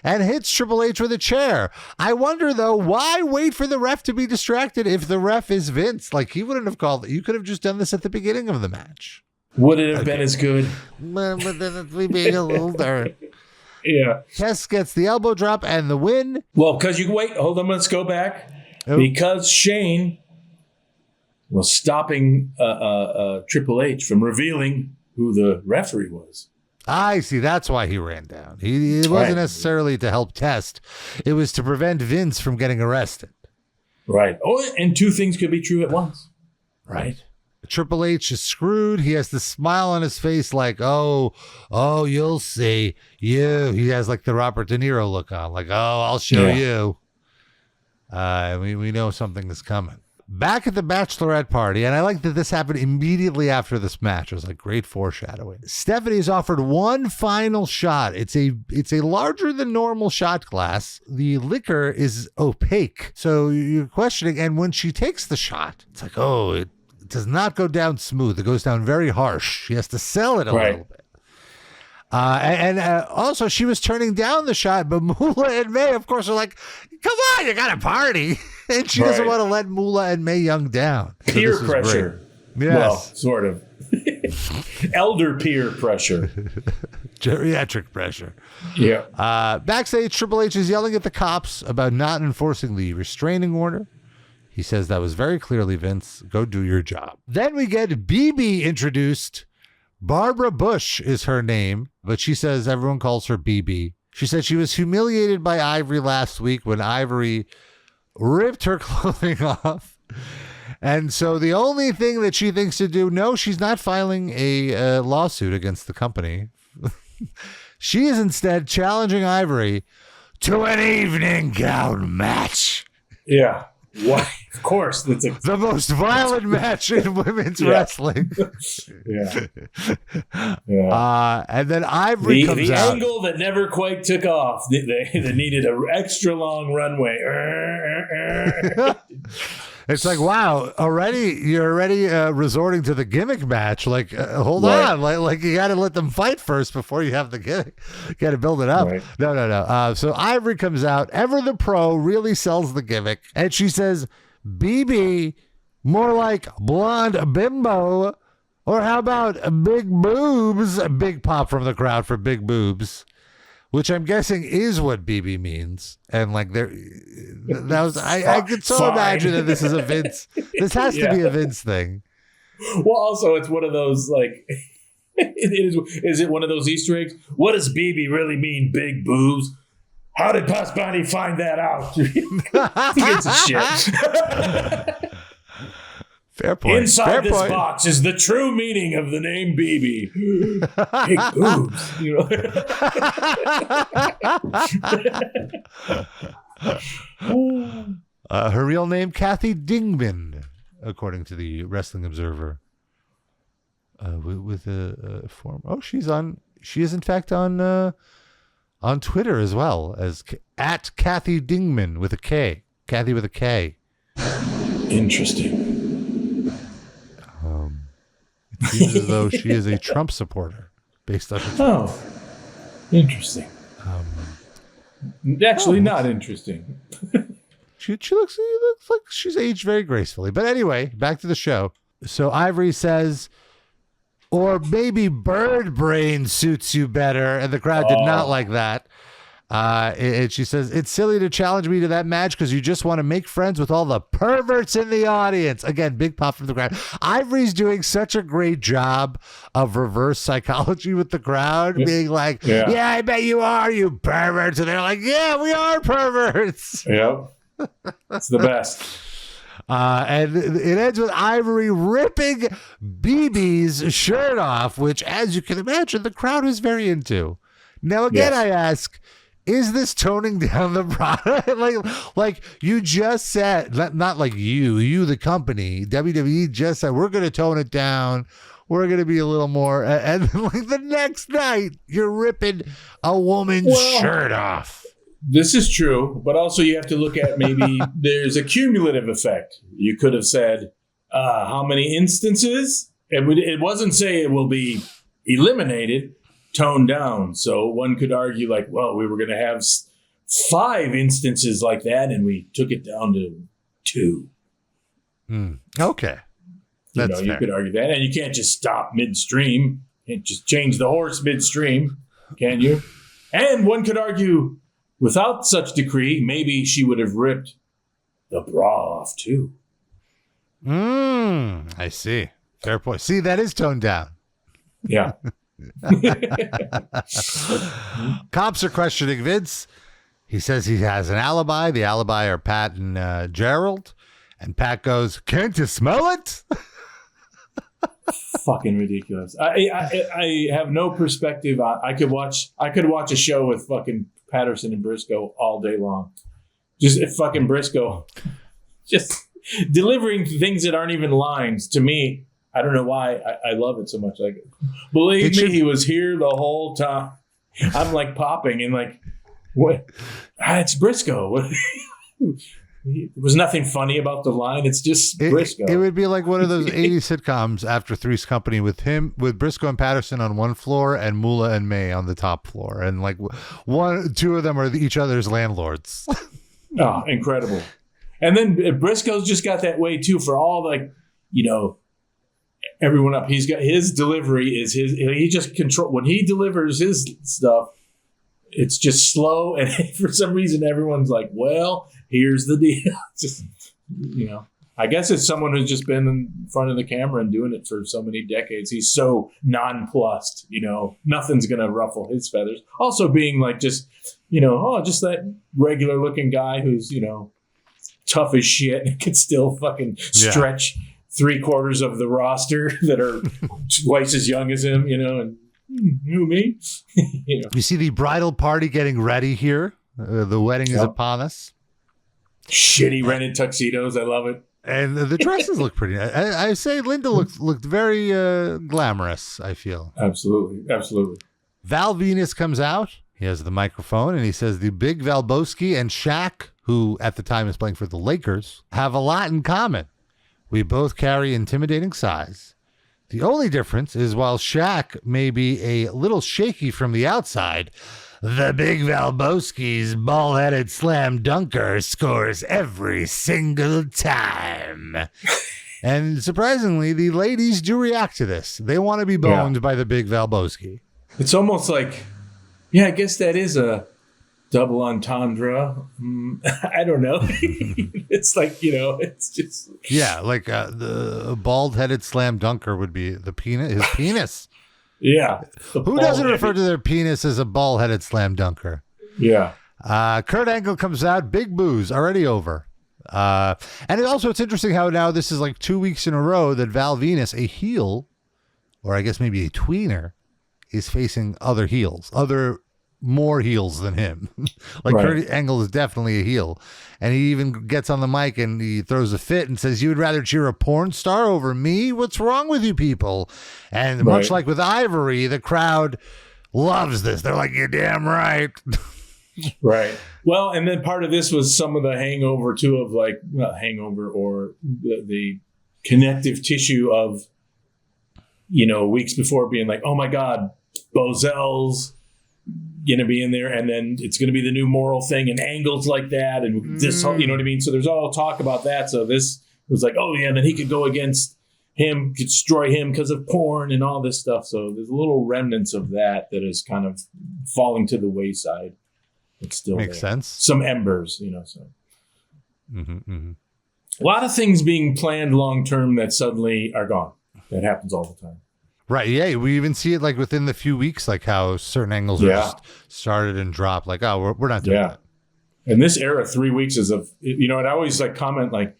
and hits Triple H with a chair. I wonder, though, why wait for the ref to be distracted if the ref is Vince? Like, he wouldn't have called it. You could have just done this at the beginning of the match. Would it have been as good? But then it'd be a little different. Yeah. Test gets the elbow drop and the win. Well, because hold on, let's go back. Oh. Because Shane was stopping Triple H from revealing who the referee was. I see. That's why he ran down. It wasn't necessarily to help Test. It was to prevent Vince from getting arrested. Right. Oh, and two things could be true at once. Right. Triple H is screwed. He has this smile on his face like, oh, you'll see. He has like the Robert De Niro look on. Like, I'll show you. We know something is coming. Back at the Bachelorette party, and I like that this happened immediately after this match. It was like great foreshadowing. Stephanie's offered one final shot. It's a larger than normal shot glass. The liquor is opaque, so you're questioning. And when she takes the shot, it's like, it does not go down smooth. It goes down very harsh. She has to sell it a little bit. And also, she was turning down the shot, but Moolah and May, of course, are like, "Come on, you got a party," and she doesn't want to let Moolah and May Young down. Peer pressure. Yes. Well, sort of. Elder peer pressure. Geriatric pressure. Yeah. Backstage, Triple H is yelling at the cops about not enforcing the restraining order. He says that was very clearly Vince. Go do your job. Then we get BB introduced. Barbara Bush is her name, but she says everyone calls her BB. She said she was humiliated by Ivory last week when Ivory ripped her clothing off. And so the only thing that she thinks to do, no, she's not filing a lawsuit against the company. She is instead challenging Ivory to an evening gown match. Yeah. Why? Of course. That's the most violent match in women's wrestling. And then Ivory comes out. The angle that never quite took off. They needed an extra long runway. It's like, wow, you're already resorting to the gimmick match. Like, hold on. Like you got to let them fight first before you have the gimmick. You got to build it up. Right. No. So Ivory comes out. Ever the Pro really sells the gimmick. And she says, BB, more like blonde bimbo. Or how about big boobs? A big pop from the crowd for big boobs. Which I'm guessing is what BB means. And like I could so imagine that this is a Vince. This has to be a Vince thing. Well, also it's one of those like is it one of those Easter eggs? What does BB really mean, big boobs? How did Pasbani find that out? Gives a shit. Fair point. Inside this box is the true meaning of the name BB. Big boobs. You know? Her real name, Kathy Dingman, according to the Wrestling Observer. With a form. Oh, she is in fact on Twitter as well as at Kathy Dingman with a K. Kathy with a K. Interesting. It seems as though she is a Trump supporter based on her. Oh, interesting. Actually, not interesting. She looks like she's aged very gracefully. But anyway, back to the show. So Ivory says Or maybe bird brain suits you better. And the crowd did not like that. And she says, it's silly to challenge me to that match because you just want to make friends with all the perverts in the audience. Again, big pop from the crowd. Ivory's doing such a great job of reverse psychology with the crowd, being like, yeah, I bet you are, you perverts. And they're like, yeah, we are perverts. Yep. It's the best. And it ends with Ivory ripping BB's shirt off, which, as you can imagine, the crowd is very into. Now, again, I ask, is this toning down the product? like you just said, not like you, the company, WWE just said, we're going to tone it down. We're going to be a little more. And then, like the next night, you're ripping a woman's shirt off. This is true, but also you have to look at maybe there's a cumulative effect. You could have said, how many instances? It wasn't say it will be eliminated. Toned down. So one could argue like, well, we were going to have 5 instances like that and we took it down to 2. Okay. You could argue that. And you can't just stop midstream. You can't just change the horse midstream, can you? And one could argue without such decree, maybe she would have ripped the bra off too. I see. Fair point. See, that is toned down. Yeah. Cops are questioning Vince. He says he has an alibi. The alibi are Pat and Gerald. And Pat goes, can't you smell it? Fucking ridiculous. I have no perspective on. I could watch a show with fucking Patterson and Briscoe all day long. Just fucking Briscoe just delivering things that aren't even lines to me. I don't know why I love it so much. Like, believe me, he was here the whole time. I'm like popping and like, what? It's Briscoe. There was nothing funny about the line. It's just Briscoe. It would be like one of those 80s sitcoms after Three's Company with Briscoe and Patterson on one floor and Moolah and May on the top floor. And like two of them are each other's landlords. Oh, incredible. And then Briscoe's just got that way too for all like, everyone up. He's got his delivery is he just control when he delivers his stuff. It's just slow, and for some reason, everyone's like, "Well, here's the deal." Just I guess it's someone who's just been in front of the camera and doing it for so many decades. He's so nonplussed. Nothing's gonna ruffle his feathers. Also, being like just just that regular looking guy who's tough as shit and can still fucking stretch. 3/4 of the roster that are twice as young as him, and me. You see the bridal party getting ready here. The wedding is upon us. Shitty rented tuxedos. I love it. And the dresses look pretty nice. I say Linda looked very glamorous, I feel. Absolutely. Absolutely. Val Venis comes out. He has the microphone and he says the big Valboski and Shaq, who at the time is playing for the Lakers, have a lot in common. We both carry intimidating size. The only difference is while Shaq may be a little shaky from the outside, the big Valboski's ball-headed slam dunker scores every single time. And surprisingly, the ladies do react to this. They want to be boned by the big Valboski. It's almost like, I guess that is a double entendre. I don't know. It's like, it's just. Yeah, like the bald-headed slam dunker would be the penis, his penis. Yeah. Who doesn't refer to their penis as a bald-headed slam dunker? Yeah. Kurt Angle comes out, big boos, already over. And it's interesting how now this is like 2 weeks in a row that Val Venis, a heel, or I guess maybe a tweener, is facing other heels, more heels than him. Kurt Angle is definitely a heel. And he even gets on the mic and he throws a fit and says, you would rather cheer a porn star over me? What's wrong with you people? And much like with Ivory, the crowd loves this. They're like, you're damn right. Right. Well, and then part of this was some of the hangover too of like, not hangover or the connective tissue of, weeks before being like, oh my God, Bozel's going to be in there, and then it's going to be the new moral thing and angles like that, and this, you know what I mean? So there's all talk about that. So this was like, oh yeah, and then he could go against him, destroy him because of porn and all this stuff. So there's a little remnants of that is kind of falling to the wayside. It's still makes there. sense. Some embers, so. Mm-hmm. A lot of things being planned long-term that suddenly are gone. That happens all the time. Right. Yeah. We even see it like within the few weeks, like how certain angles are just started and dropped. Like, oh, we're not doing that. In this era, 3 weeks is and I always like comment like,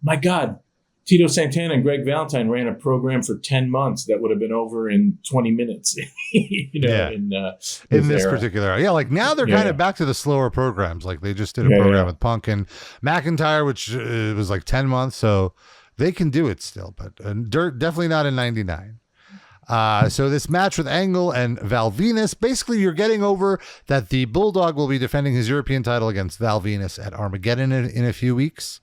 my God, Tito Santana and Greg Valentine ran a program for 10 months that would have been over in 20 minutes, in this particular. Yeah. Like now they're kind of back to the slower programs. Like they just did a program with Punk and McIntyre, which was like 10 months. So they can do it still, but definitely not in 99. So this match with Angle and Val Venis, basically you're getting over that the Bulldog will be defending his European title against Val Venis at Armageddon in a few weeks.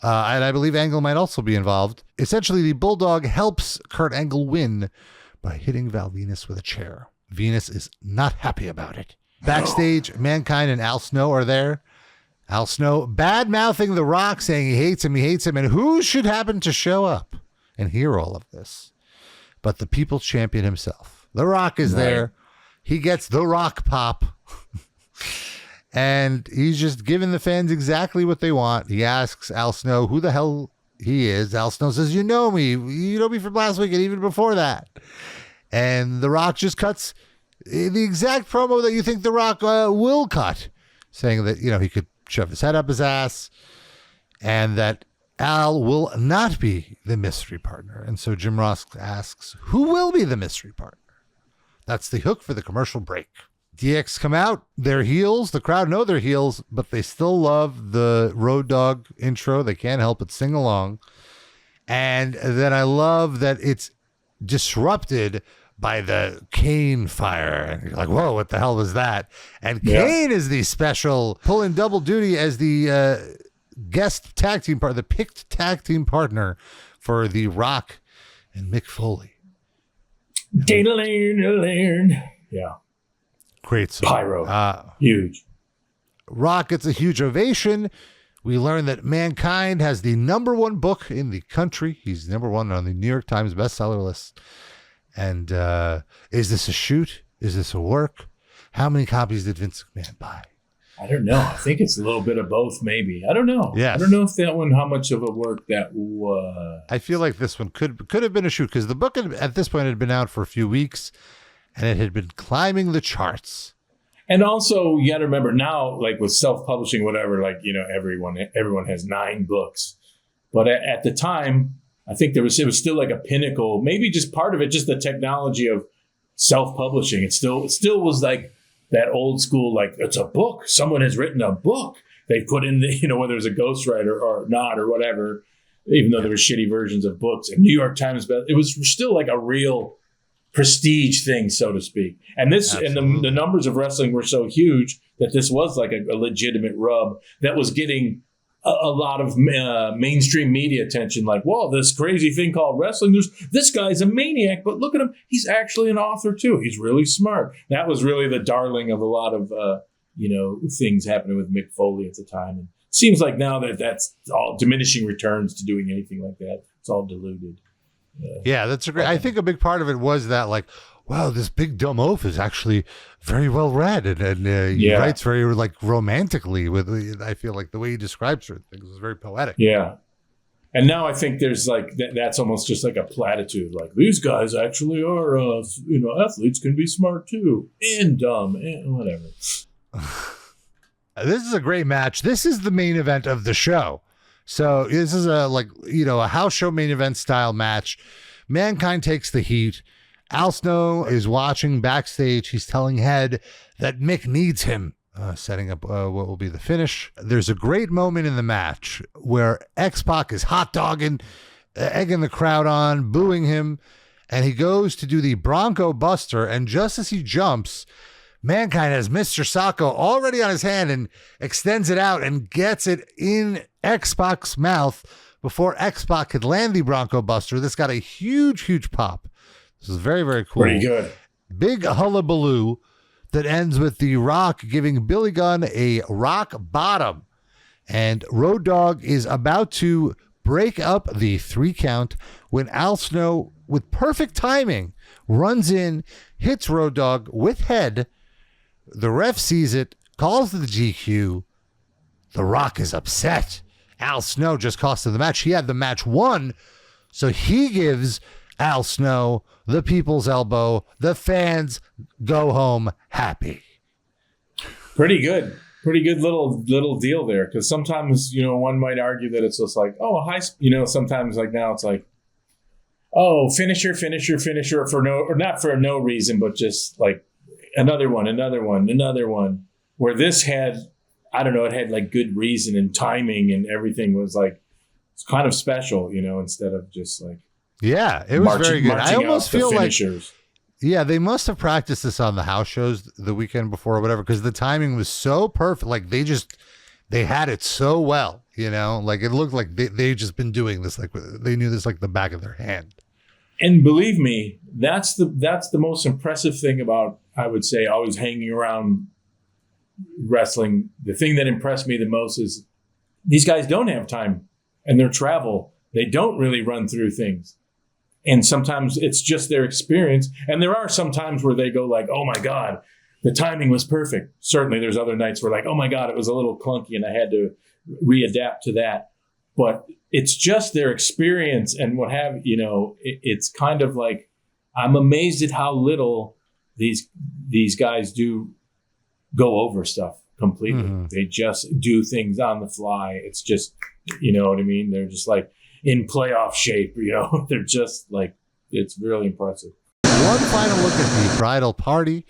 And I believe Angle might also be involved. Essentially, the Bulldog helps Kurt Angle win by hitting Val Venis with a chair. Venis is not happy about it. Backstage, Mankind and Al Snow are there. Al Snow bad-mouthing The Rock, saying he hates him, and who should happen to show up and hear all of this but the People's Champion himself. The Rock is there. He gets The Rock pop. And he's just giving the fans exactly what they want. He asks Al Snow who the hell he is. Al Snow says, you know me. You know me from last week and even before that. And The Rock just cuts the exact promo that you think The Rock will cut, saying that, he could shove his head up his ass and that Al will not be the mystery partner. And so Jim Ross asks, who will be the mystery partner? That's the hook for the commercial break. DX come out, they're heels. The crowd know they're heels, but they still love the Road Dogg intro. They can't help but sing along. And then I love that it's disrupted by the Kane fire. And you're like, whoa, what the hell was that? And Kane is the special, pulling double duty as the guest tag team partner, the picked tag team partner for The Rock and Mick Foley. Yeah. Great song. Pyro. Huge. Rock gets a huge ovation. We learn that Mankind has the #1 book in the country. He's #1 on the New York Times bestseller list. And is this a shoot? Is this a work? How many copies did Vince McMahon buy? I don't know. I think it's a little bit of both, maybe. I don't know. Yes. I don't know if that one, how much of a work that was. I feel like this one could have been a shoot because the book at this point had been out for a few weeks. And it had been climbing the charts. And also, you got to remember now, like with self-publishing, whatever, like, everyone has 9 books. But at the time, I think it was still like a pinnacle, maybe just part of it, just the technology of self-publishing. It still was like that old school, like it's a book. Someone has written a book. They put in the, whether it's a ghostwriter or not or whatever, even though there were shitty versions of books. And New York Times, it was still like a real prestige thing, so to speak. And this Absolutely. And the numbers of wrestling were so huge that this was like a legitimate rub that was getting a lot of mainstream media attention. Like, whoa, this crazy thing called wrestling. This guy's a maniac, but look at him. He's actually an author too. He's really smart. That was really the darling of a lot of things happening with Mick Foley at the time. And it seems like now that's all diminishing returns to doing anything like that. It's all diluted. Yeah, that's a great. I think a big part of it was that, like, wow, this big dumb oaf is actually very well read, and he writes very like romantically. I feel like the way he describes certain things is very poetic. Yeah, and now I think there's like that's almost just like a platitude. Like these guys actually are, athletes can be smart too, and dumb, and whatever. This is a great match. This is the main event of the show. So this is a house show main event style match. Mankind takes the heat. Al Snow is watching backstage. He's telling Head that Mick needs him, setting up what will be the finish. There's a great moment in the match where XPac is hot dogging, egging the crowd on, booing him, and he goes to do the Bronco Buster, and just as he jumps, Mankind has Mr. Sacco already on his hand and extends it out and gets it in XPac's mouth before XPac could land the Bronco Buster. This got a huge, huge pop. This is very, very cool. Pretty good. Big hullabaloo that ends with The Rock giving Billy Gunn a rock bottom. And Road Dogg is about to break up the 3 count when Al Snow, with perfect timing, runs in, hits Road Dogg with head. The ref sees it, calls the GQ. The Rock is upset. Al Snow just cost him the match. He had the match won, so he gives Al Snow the people's elbow. The fans go home happy. Pretty good little deal there, because sometimes, one might argue that it's just like, oh, sometimes like now it's like, oh, finisher for no, or not for no reason, but just like another one. Where this had, I don't know, it had like good reason and timing, and everything was like, it's kind of special, instead of just like, yeah, it was very good. I almost feel like, yeah, they must have practiced this on the house shows the weekend before or whatever, because the timing was so perfect. Like they had it so well, like it looked like they just been doing this, like they knew this like the back of their hand. And believe me, that's the most impressive thing about, I would say, always hanging around wrestling. The thing that impressed me the most is these guys don't have time, and their travel, they don't really run through things. And sometimes it's just their experience. And there are some times where they go like, oh my God, the timing was perfect. Certainly there's other nights where like, oh my God, it was a little clunky and I had to readapt to that. But it's just their experience and what have, it's kind of like, I'm amazed at how little these guys do go over stuff completely. Mm-hmm. They just do things on the fly. It's just, you know what I mean? They're just like in playoff shape, they're just like, it's really impressive. One final look at the bridal party.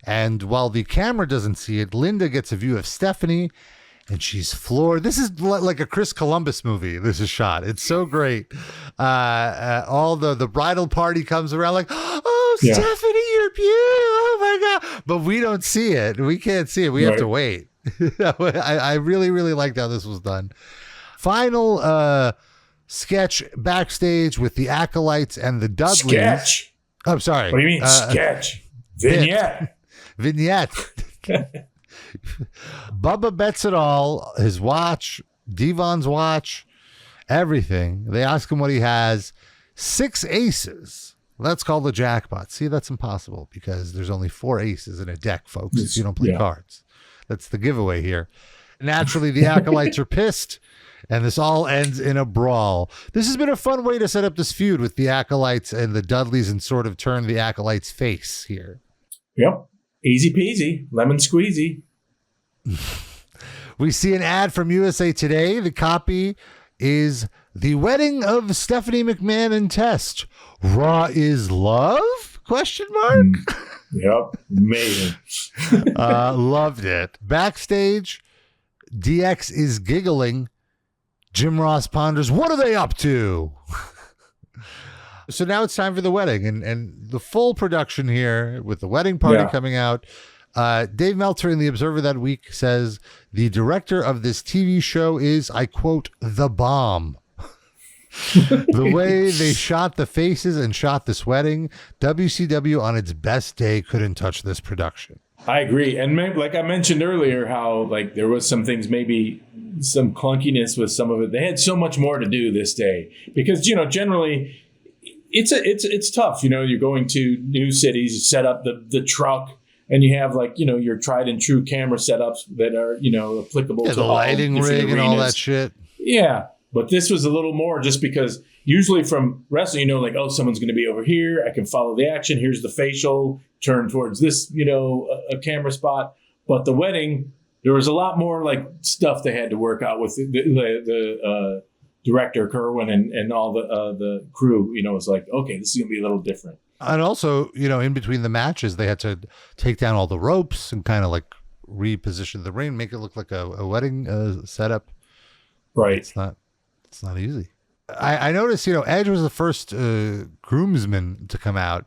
And while the camera doesn't see it, Linda gets a view of Stephanie, and she's floored. This is like a Chris Columbus movie. This is shot. It's so great. All the bridal party comes around like, oh, yeah. Stephanie, you're beautiful. Oh my God. But we don't see it. We can't see it. We have to wait. I really, really liked how this was done. Final sketch backstage with the Acolytes and the Dudleys. Sketch? I'm sorry. What do you mean sketch? Vignette. Bubba bets it all, his watch, Devon's watch, everything. They ask him what he has. 6 aces. That's called the jackpot. See, that's impossible because there's only 4 aces in a deck, folks, if you don't play cards. That's the giveaway here. Naturally, the Acolytes are pissed, and this all ends in a brawl. This has been a fun way to set up this feud with the Acolytes and the Dudleys and sort of turn the Acolytes face here. Yep. Easy peasy. Lemon squeezy. We see an ad from USA Today. The copy is the wedding of Stephanie McMahon and Test. Raw is love? Question mark. Yep. Amazing. Loved it. Backstage, DX is giggling. Jim Ross ponders, what are they up to? So now it's time for the wedding and the full production here with the wedding party coming out. Dave Meltzer in The Observer that week says the director of this TV show is, I quote, the bomb. The way they shot the faces and shot this wedding, WCW on its best day couldn't touch this production. I agree. And maybe, like I mentioned earlier, how like there was some things, maybe some clunkiness with some of it. They had so much more to do this day because, generally it's tough. You're going to new cities, you set up the truck, and you have like, your tried and true camera setups that are, applicable to the lighting rig and all that shit. Yeah. But this was a little more just because usually from wrestling, like, oh, someone's going to be over here. I can follow the action. Here's the facial, turn towards this, a camera spot. But the wedding, there was a lot more like stuff they had to work out with the director, Kerwin, and all the crew. It's like, okay, this is going to be a little different. And also, in between the matches, they had to take down all the ropes and kind of like reposition the ring, make it look like a wedding setup. Right. It's not easy. I noticed, Edge was the first groomsman to come out.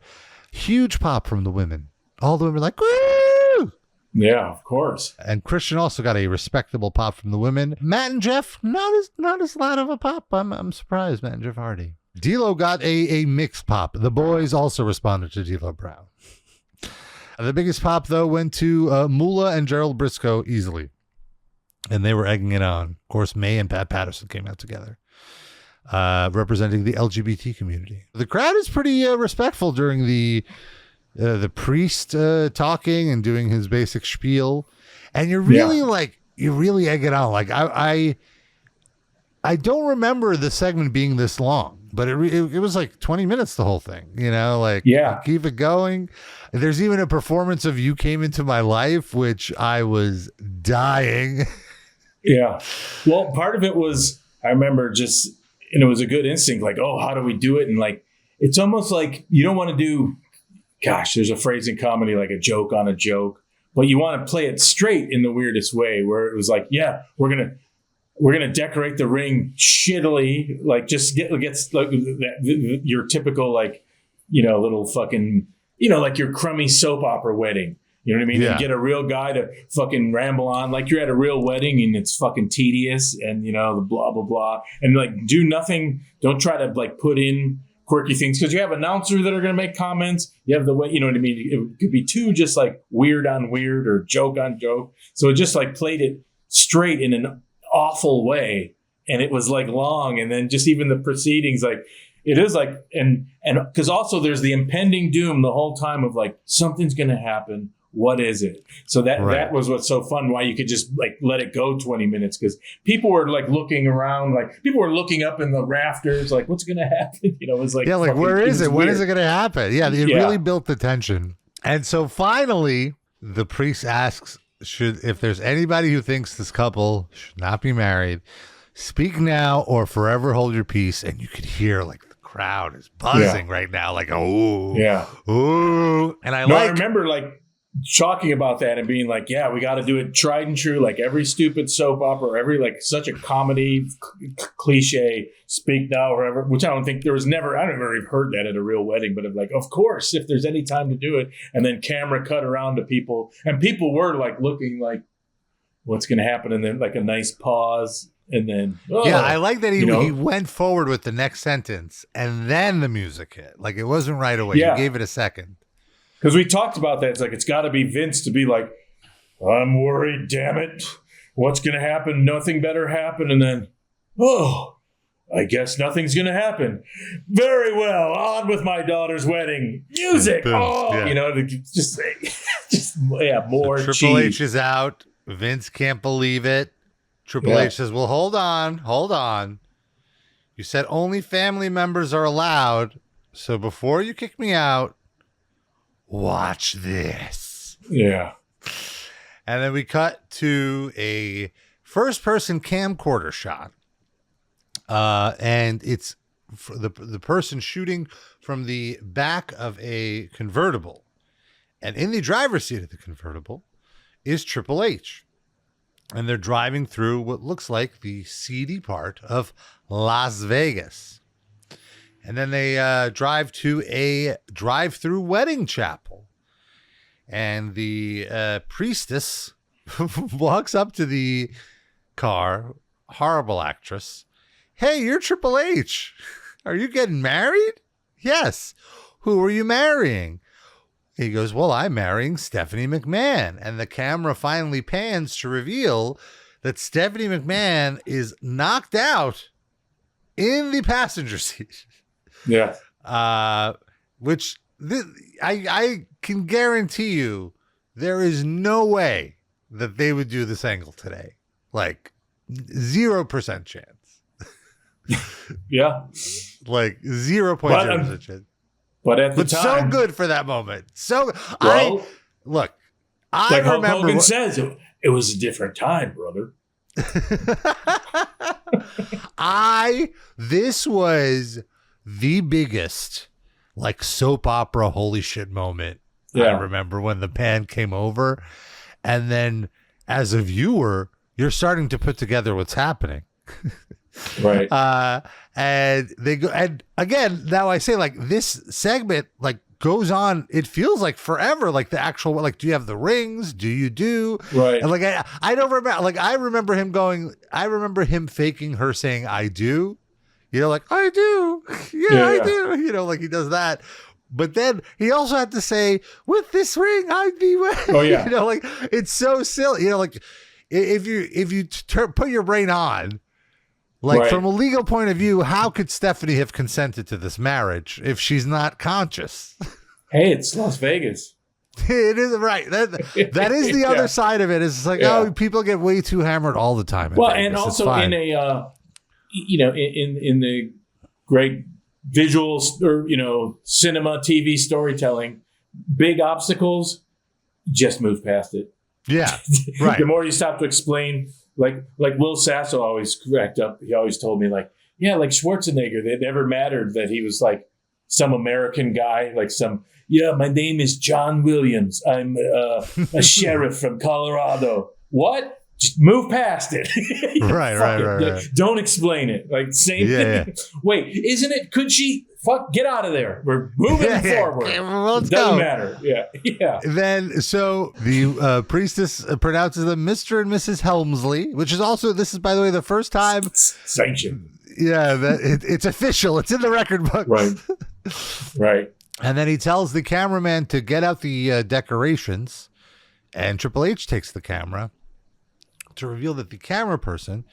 Huge pop from the women. All the women were like, woo! Yeah, of course. And Christian also got a respectable pop from the women. Matt and Jeff, not as loud of a pop. I'm surprised, Matt and Jeff Hardy. D'Lo got a mixed pop. The boys also responded to D'Lo Brown. The biggest pop, though, went to Moolah and Gerald Briscoe easily. And they were egging it on. Of course, May and Pat Patterson came out together. representing the LGBT community. The crowd is pretty respectful during the priest talking and doing his basic spiel, and you're really you really egg it on. Like I don't remember the segment being this long, but it was like 20 minutes, the whole thing, you know, like keep it going. There's even a performance of You Came Into My Life, which I was dying. Yeah. Well, part of it was, I remember just, and it was a good instinct, like, oh, how do we do it? And like, it's almost like you don't want to do, gosh, there's a phrase in comedy, like a joke on a joke, but you want to play it straight in the weirdest way, where it was like, yeah, we're going to decorate the ring shittily, like just gets like your typical, like, you know, little fucking, you know, like your crummy soap opera wedding. You know what I mean? Yeah. And get a real guy to fucking ramble on like you're at a real wedding and it's fucking tedious and, you know, the blah, blah, blah. And like do nothing. Don't try to like put in quirky things because you have announcers that are going to make comments. You have the way, you know what I mean? It could be too just like weird on weird or joke on joke. So it just like played it straight in an awful way. And it was like long. And then just even the proceedings, like, it is like, and because also there's the impending doom the whole time of like, something's going to happen. What is it? So that was what's so fun, why you could just like let it go 20 minutes because people were like looking around, like people were looking up in the rafters, like what's going to happen? You know, it was like, like, where is it? When is it going to happen? Yeah, it really built the tension. And so finally, the priest asks, if there's anybody who thinks this couple should not be married, speak now or forever hold your peace. And you could hear like, crowd is buzzing right now, like ooh. And I remember like talking about that and being like, yeah, we got to do it tried and true, like every stupid soap opera, or every like such a comedy cliche, speak now or ever, which I don't think I never even heard that at a real wedding, but like, of course, if there's any time to do it, and then camera cut around to people, and people were like looking like, what's going to happen, and then like a nice pause. And then, I like that he went forward with the next sentence and then the music hit. Like it wasn't right away. You gave it a second. Because we talked about that. It's like, it's got to be Vince to be like, I'm worried, damn it. What's going to happen? Nothing better happen. And then, I guess nothing's going to happen. Very well. On with my daughter's wedding. Music. You know, just more so Triple H is out. Vince can't believe it. Triple H says, well, hold on. You said only family members are allowed. So before you kick me out, watch this. Yeah. And then we cut to a first-person camcorder shot. And it's the person shooting from the back of a convertible. And in the driver's seat of the convertible is Triple H. And they're driving through what looks like the seedy part of Las Vegas. And then they drive to a drive-through wedding chapel. And the priestess walks up to the car, horrible actress. Hey, you're Triple H. Are you getting married? Yes. Who are you marrying? He goes, well, I'm marrying Stephanie McMahon. And the camera finally pans to reveal that Stephanie McMahon is knocked out in the passenger seat. Yeah. Which I can guarantee you there is no way that they would do this angle today. Like 0% chance. Yeah. Like 0.0% chance. But at the time, so good for that moment. So well, I like remember Hulk Hogan says, it was a different time, brother. This was the biggest like soap opera holy shit moment. I remember when the pan came over, and then as a viewer, you're starting to put together what's happening. Right. And they go, and again, now I say like this segment like goes on, it feels like forever, like the actual, like, do you have the rings? Do you do? Right. And like, I don't remember, like, I remember him faking her saying, I do, you know, like, I do. I do. You know, like he does that. But then he also had to say, with this ring, I'd be wed. Oh, yeah. You know, like, it's so silly. You know, like, if you put your brain on, Like, Right. from a legal point of view, how could Stephanie have consented to this marriage if she's not conscious? Hey, it's Las Vegas. It is right. That is the other side of it. It's like, oh, people get way too hammered all the time. Well, Vegas. and also in a, in the great visuals or, cinema, TV storytelling, big obstacles, just move past it. Yeah, right. The more you stop to explain, like Will Sasso always cracked up. He always told me like Schwarzenegger, it never mattered that he was like some American guy, like my name is John Williams. I'm a sheriff from Colorado. What? Just move past it. Right. Don't explain it. Like, same thing. Wait, isn't it? Could she? Fuck, get out of there. We're moving forward. Well, it doesn't matter. Yeah. Then, so the priestess pronounces them Mr. and Mrs. Helmsley, which is also, this is, by the way, the first time. Sanctioned. Yeah, it's official. It's in the record book. Right. And then he tells the cameraman to get out the decorations, and Triple H takes the camera to reveal that the camera person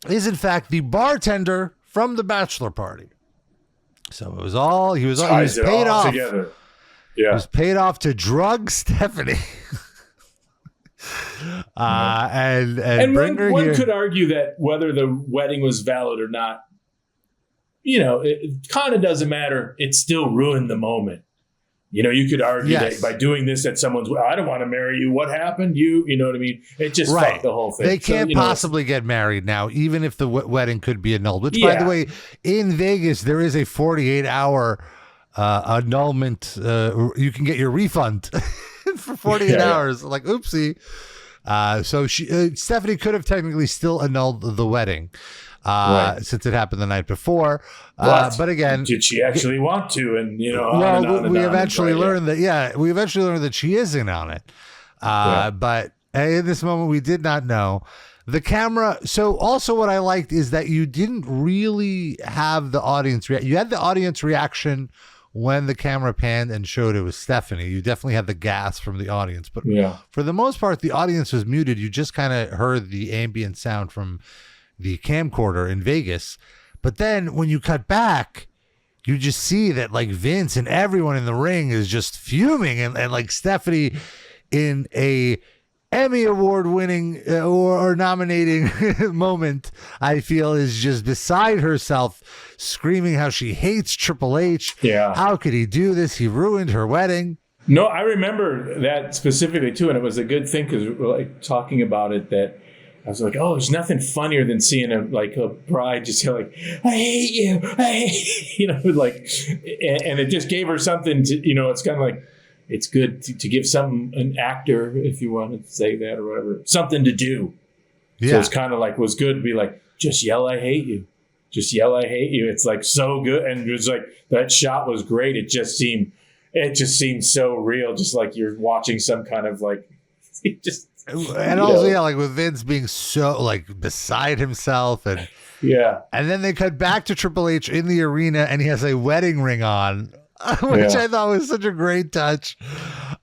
is, in fact, the bartender from the bachelor party. So it was all he was paid off together. Yeah, he was paid off to drug Stephanie. and bring her one here. could argue that whether the wedding was valid or not, it kind of doesn't matter. It still ruined the moment. You could argue that by doing this at someone's, I don't want to marry you. What happened? You know what I mean? It just fucked the whole thing. They can't possibly get married now, even if the wedding could be annulled. Which, by the way, in Vegas, there is a 48-hour annulment. You can get your refund for 48 hours. Like, oopsie. So Stephanie could have technically still annulled the wedding. Since it happened the night before. But again, did she actually want to? And, we eventually learned that she is in on it. But in this moment, we did not know. The camera. So also what I liked is that you didn't really have the audience react. You had the audience reaction when the camera panned and showed it was Stephanie. You definitely had the gas from the audience. But for the most part, the audience was muted. You just kind of heard the ambient sound from the camcorder in Vegas. But then when you cut back, you just see that like Vince and everyone in the ring is just fuming, and like Stephanie in a Emmy Award winning or nominating moment, I feel, is just beside herself, screaming how she hates Triple H. Yeah. How could he do this? He ruined her wedding. No, I remember that specifically too. And it was a good thing because like talking about it, that I was like, oh, there's nothing funnier than seeing a bride just like, I hate you, and it just gave her something to, it's kind of like, it's good to give an actor, if you want to say that or whatever, something to do. Yeah. So it's kind of like, was good to be like, just yell, I hate you. Just yell, I hate you. It's like so good. And it was like, that shot was great. It just seemed so real. Just like you're watching some kind of like, and also, like with Vince being so like beside himself, and then they cut back to Triple H in the arena, and he has a wedding ring on, which I thought was such a great touch.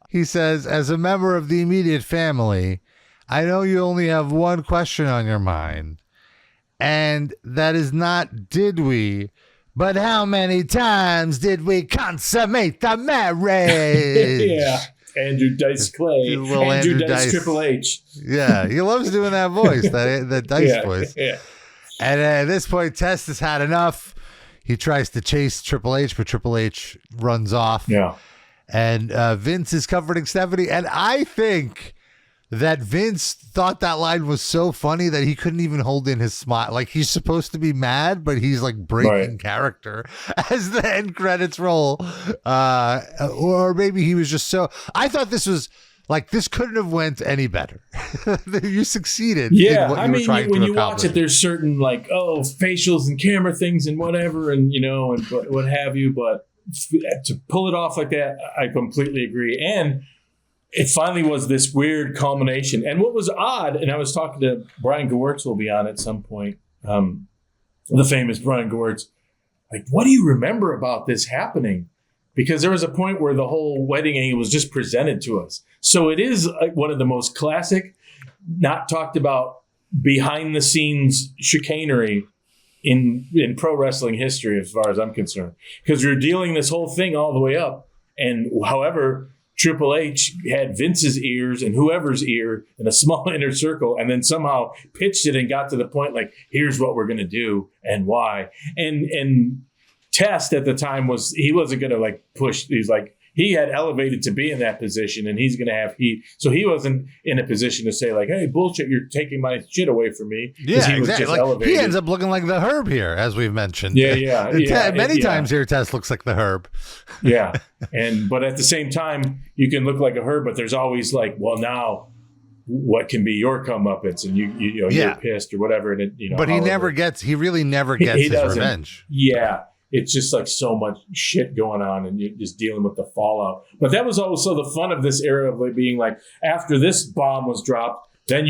He says, "As a member of the immediate family, I know you only have one question on your mind, and that is not did we, but how many times did we consummate the marriage?" Andrew Dice Clay, Andrew Dice Triple H. Yeah, he loves doing that voice, that Dice voice. Yeah. And at this point, Test has had enough. He tries to chase Triple H, but Triple H runs off. Yeah. And Vince is comforting Stephanie. And I think that Vince thought that line was so funny that he couldn't even hold in his smile. Like, he's supposed to be mad, but he's like breaking character as the end credits roll. Or maybe he was just so... I thought this was like, this couldn't have went any better. You succeeded. Yeah, I mean, when you watch it, there's certain like, facials and camera things and whatever, and and what have you. But to pull it off like that, I completely agree. And it finally was this weird culmination. And what was odd, and I was talking to Brian Gewirtz, will be on at some point, the famous Brian Gewirtz, like, what do you remember about this happening? Because there was a point where the whole wedding angle was just presented to us. So it is like one of the most classic, not talked about behind the scenes chicanery in pro wrestling history, as far as I'm concerned, because you're dealing this whole thing all the way up. And however, Triple H had Vince's ears and whoever's ear in a small inner circle, and then somehow pitched it and got to the point like, here's what we're going to do and why. And Test at the time he wasn't going to like push. He's like, he had elevated to be in that position, and he's going to have heat. So he wasn't in a position to say like, hey, bullshit, you're taking my shit away from me. Yeah, he was exactly. just Like, elevated. he ends up looking like the Herb here, as we've mentioned. Yeah. Many times here, Test looks like the Herb. Yeah. But at the same time, you can look like a Herb, but there's always like, well, now what can be your comeuppance? And you're pissed or whatever. And but he really never gets his revenge. Yeah. It's just like so much shit going on, and you're just dealing with the fallout. But that was also the fun of this era of like being like, after this bomb was dropped, then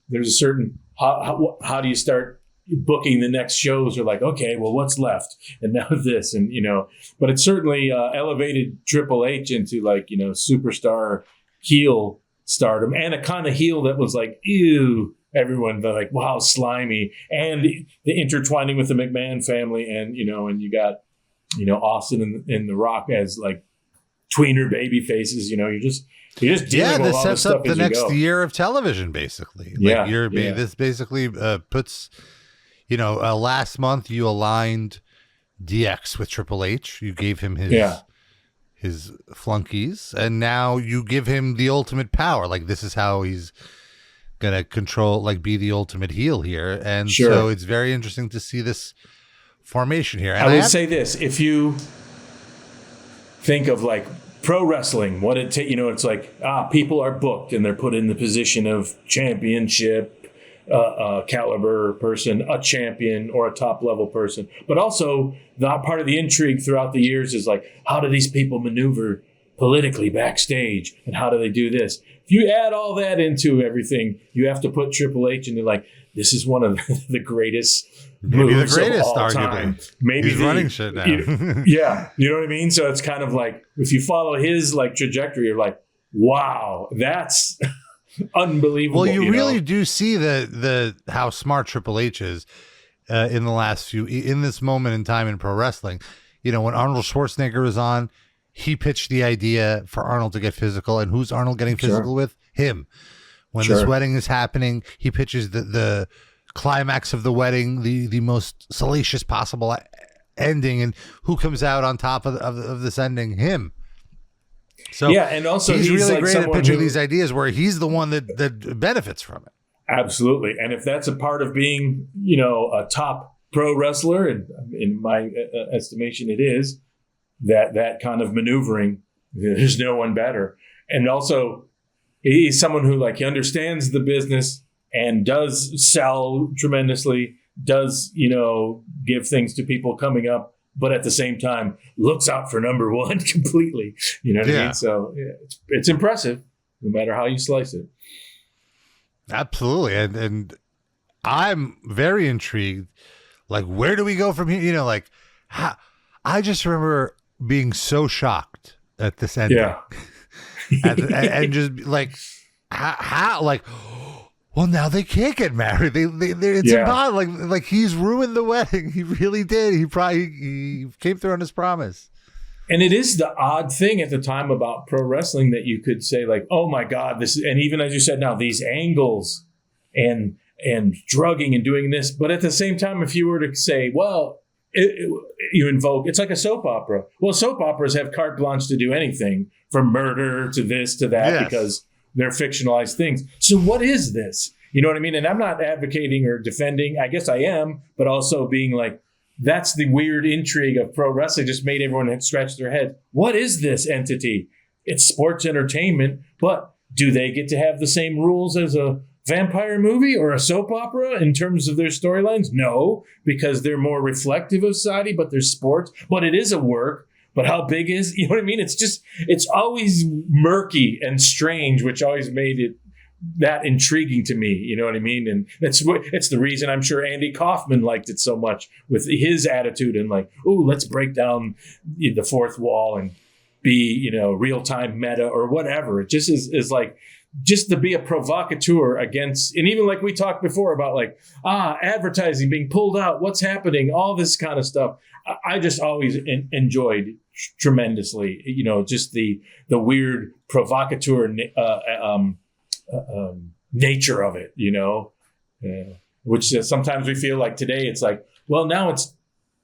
there's a certain how do you start booking the next shows? Or like, okay, well, what's left? And now this, and but it certainly elevated Triple H into like superstar heel stardom, and a kind of heel that was like, ew. Everyone like, wow, slimy, and the intertwining with the McMahon family, and and you got Austin and The Rock as like tweener baby faces. You're just dealing with all this sets up the next go. year of television, basically. This basically puts last month you aligned DX with Triple H. You gave him his flunkies, and now you give him the ultimate power. Like, this is how he's gonna control, like, be the ultimate heel here. And so it's very interesting to see this formation here. And I would say this: if you think of like pro wrestling, what it takes, it's like people are booked and they're put in the position of championship caliber person, a champion, or a top level person. But also, not part of the intrigue throughout the years is like, how do these people maneuver politically backstage, and how do they do this? If you add all that into everything, you have to put Triple H into like, this is one of the greatest moves of all time. Maybe he's running shit now. Yeah, you know what I mean? So it's kind of like, if you follow his like trajectory, you're like, wow, that's unbelievable. Well, you really do see the how smart Triple H is in this moment in time in pro wrestling. When Arnold Schwarzenegger was on, he pitched the idea for Arnold to get physical, and who's Arnold getting physical with? Him. When this wedding is happening, he pitches the climax of the wedding, the most salacious possible ending, and who comes out on top of this ending? Him. So and also he's really like great at pitching these ideas where he's the one that benefits from it. Absolutely. And if that's a part of being, a top pro wrestler, and in my estimation it is, that kind of maneuvering, there's no one better. And also, he's someone who he understands the business and does sell tremendously, does give things to people coming up, but at the same time looks out for number one completely. You know what I mean? So it's impressive, no matter how you slice it. Absolutely, and I'm very intrigued. Like, where do we go from here? I just remember being so shocked at this ending. Yeah. and just like, how well, now they can't get married. It's impossible. Like he's ruined the wedding. He really did. He came through on his promise. And it is the odd thing at the time about pro wrestling that you could say like, oh my God, this, and even as you said now, these angles and drugging and doing this. But at the same time, if you were to say, well, you invoke, it's like a soap opera. Well, soap operas have carte blanche to do anything from murder to this to that because they're fictionalized things. So what is this? You know what I mean? And I'm not advocating or defending. I guess I am, but also being like, that's the weird intrigue of pro wrestling. Just made everyone scratch their head. What is this entity? It's sports entertainment, but do they get to have the same rules as a vampire movie or a soap opera in terms of their storylines? No, because they're more reflective of society, but they're sports. But it is a work. But how big is, you know what I mean? It's always murky and strange, which always made it that intriguing to me. You know what I mean? And it's the reason I'm sure Andy Kaufman liked it so much, with his attitude and like, ooh, let's break down the fourth wall and be, real-time meta or whatever. It just is like just to be a provocateur against, and even like we talked before about like, advertising being pulled out, what's happening, all this kind of stuff. I just always enjoyed tremendously, just the weird provocateur nature of it, which sometimes we feel like today it's like, well, now it's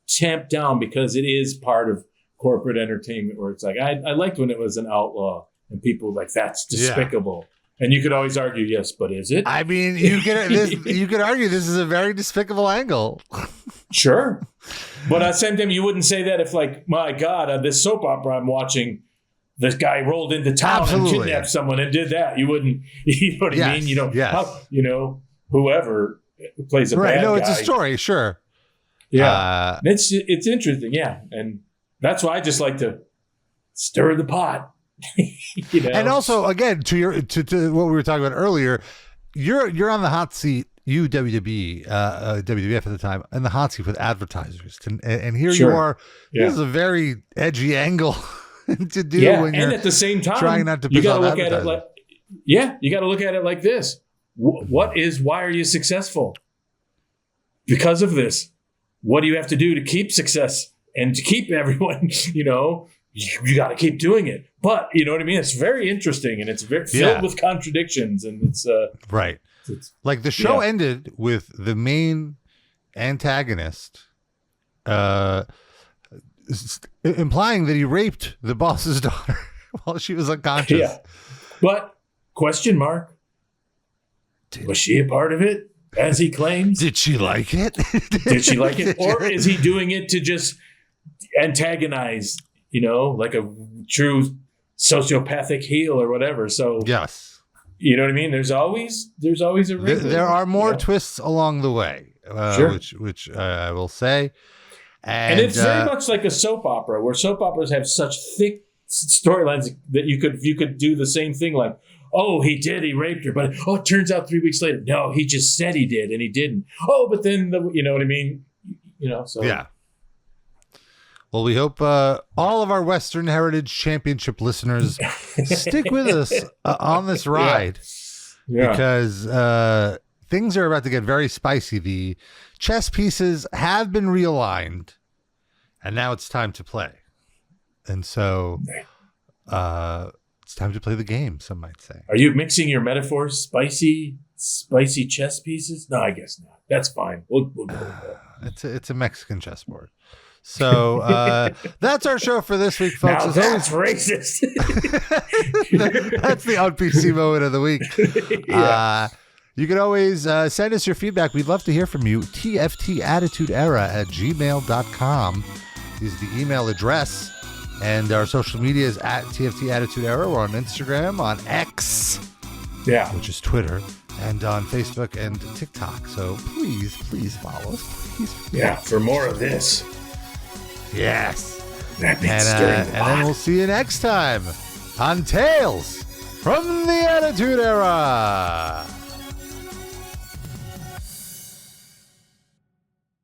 tamped down because it is part of corporate entertainment, where it's like, I liked when it was an outlaw and people like, that's despicable. Yeah. And you could always argue, yes, but is it? I mean, you could argue this is a very despicable angle. Sure. But at the same time, you wouldn't say that if, like, my God, this soap opera I'm watching, this guy rolled into town and kidnapped someone and did that. You wouldn't, you know what I mean? Whoever plays a bad guy. No, it's a story, sure. Yeah. It's interesting, yeah. And that's why I just like to stir the pot. And also, again, to what we were talking about earlier, you're on the hot seat, you WWE, WWF at the time, and the hot seat with advertisers, and here you are. Yeah. This is a very edgy angle to do when you're, and at the same time, trying not to you got to look at it like, you got to look at it like this. Why are you successful? Because of this. What do you have to do to keep success and to keep everyone? You got to keep doing it. But you know what I mean? It's very interesting, and it's very filled with contradictions, and it's right. It's, like the show ended with the main antagonist implying that he raped the boss's daughter while she was unconscious. Yeah. But question mark, was she a part of it, as he claims? Did she like it? Did she like it? Or is he doing it to just antagonize, like a true sociopathic heel or whatever? So yes. You know what I mean? There's always a wrinkle. There are more twists along the way, sure. which I will say. And it's very much like a soap opera, where soap operas have such thick storylines that you could do the same thing, like, oh, he raped her, but it turns out 3 weeks later, no, he just said he did and he didn't. Oh, but then you know what I mean? So yeah. Well, we hope all of our Western Heritage Championship listeners stick with us on this ride, because things are about to get very spicy. The chess pieces have been realigned, and now it's time to play. And so it's time to play the game, some might say. Are you mixing your metaphors? Spicy chess pieces? No, I guess not. That's fine. We'll go with that. It's a Mexican chessboard. So that's our show for this week, folks. Now that's racist. That's the on PC moment of the week. You can always send us your feedback. We'd love to hear from you. tftattitudeera@gmail.com is the email address. And our social media is at tftattitudeera. We're on Instagram, on X, which is Twitter, and on Facebook and TikTok. So please follow us. Please. Yeah, for more of this. Yes. And then we'll see you next time on Tales from the Attitude Era.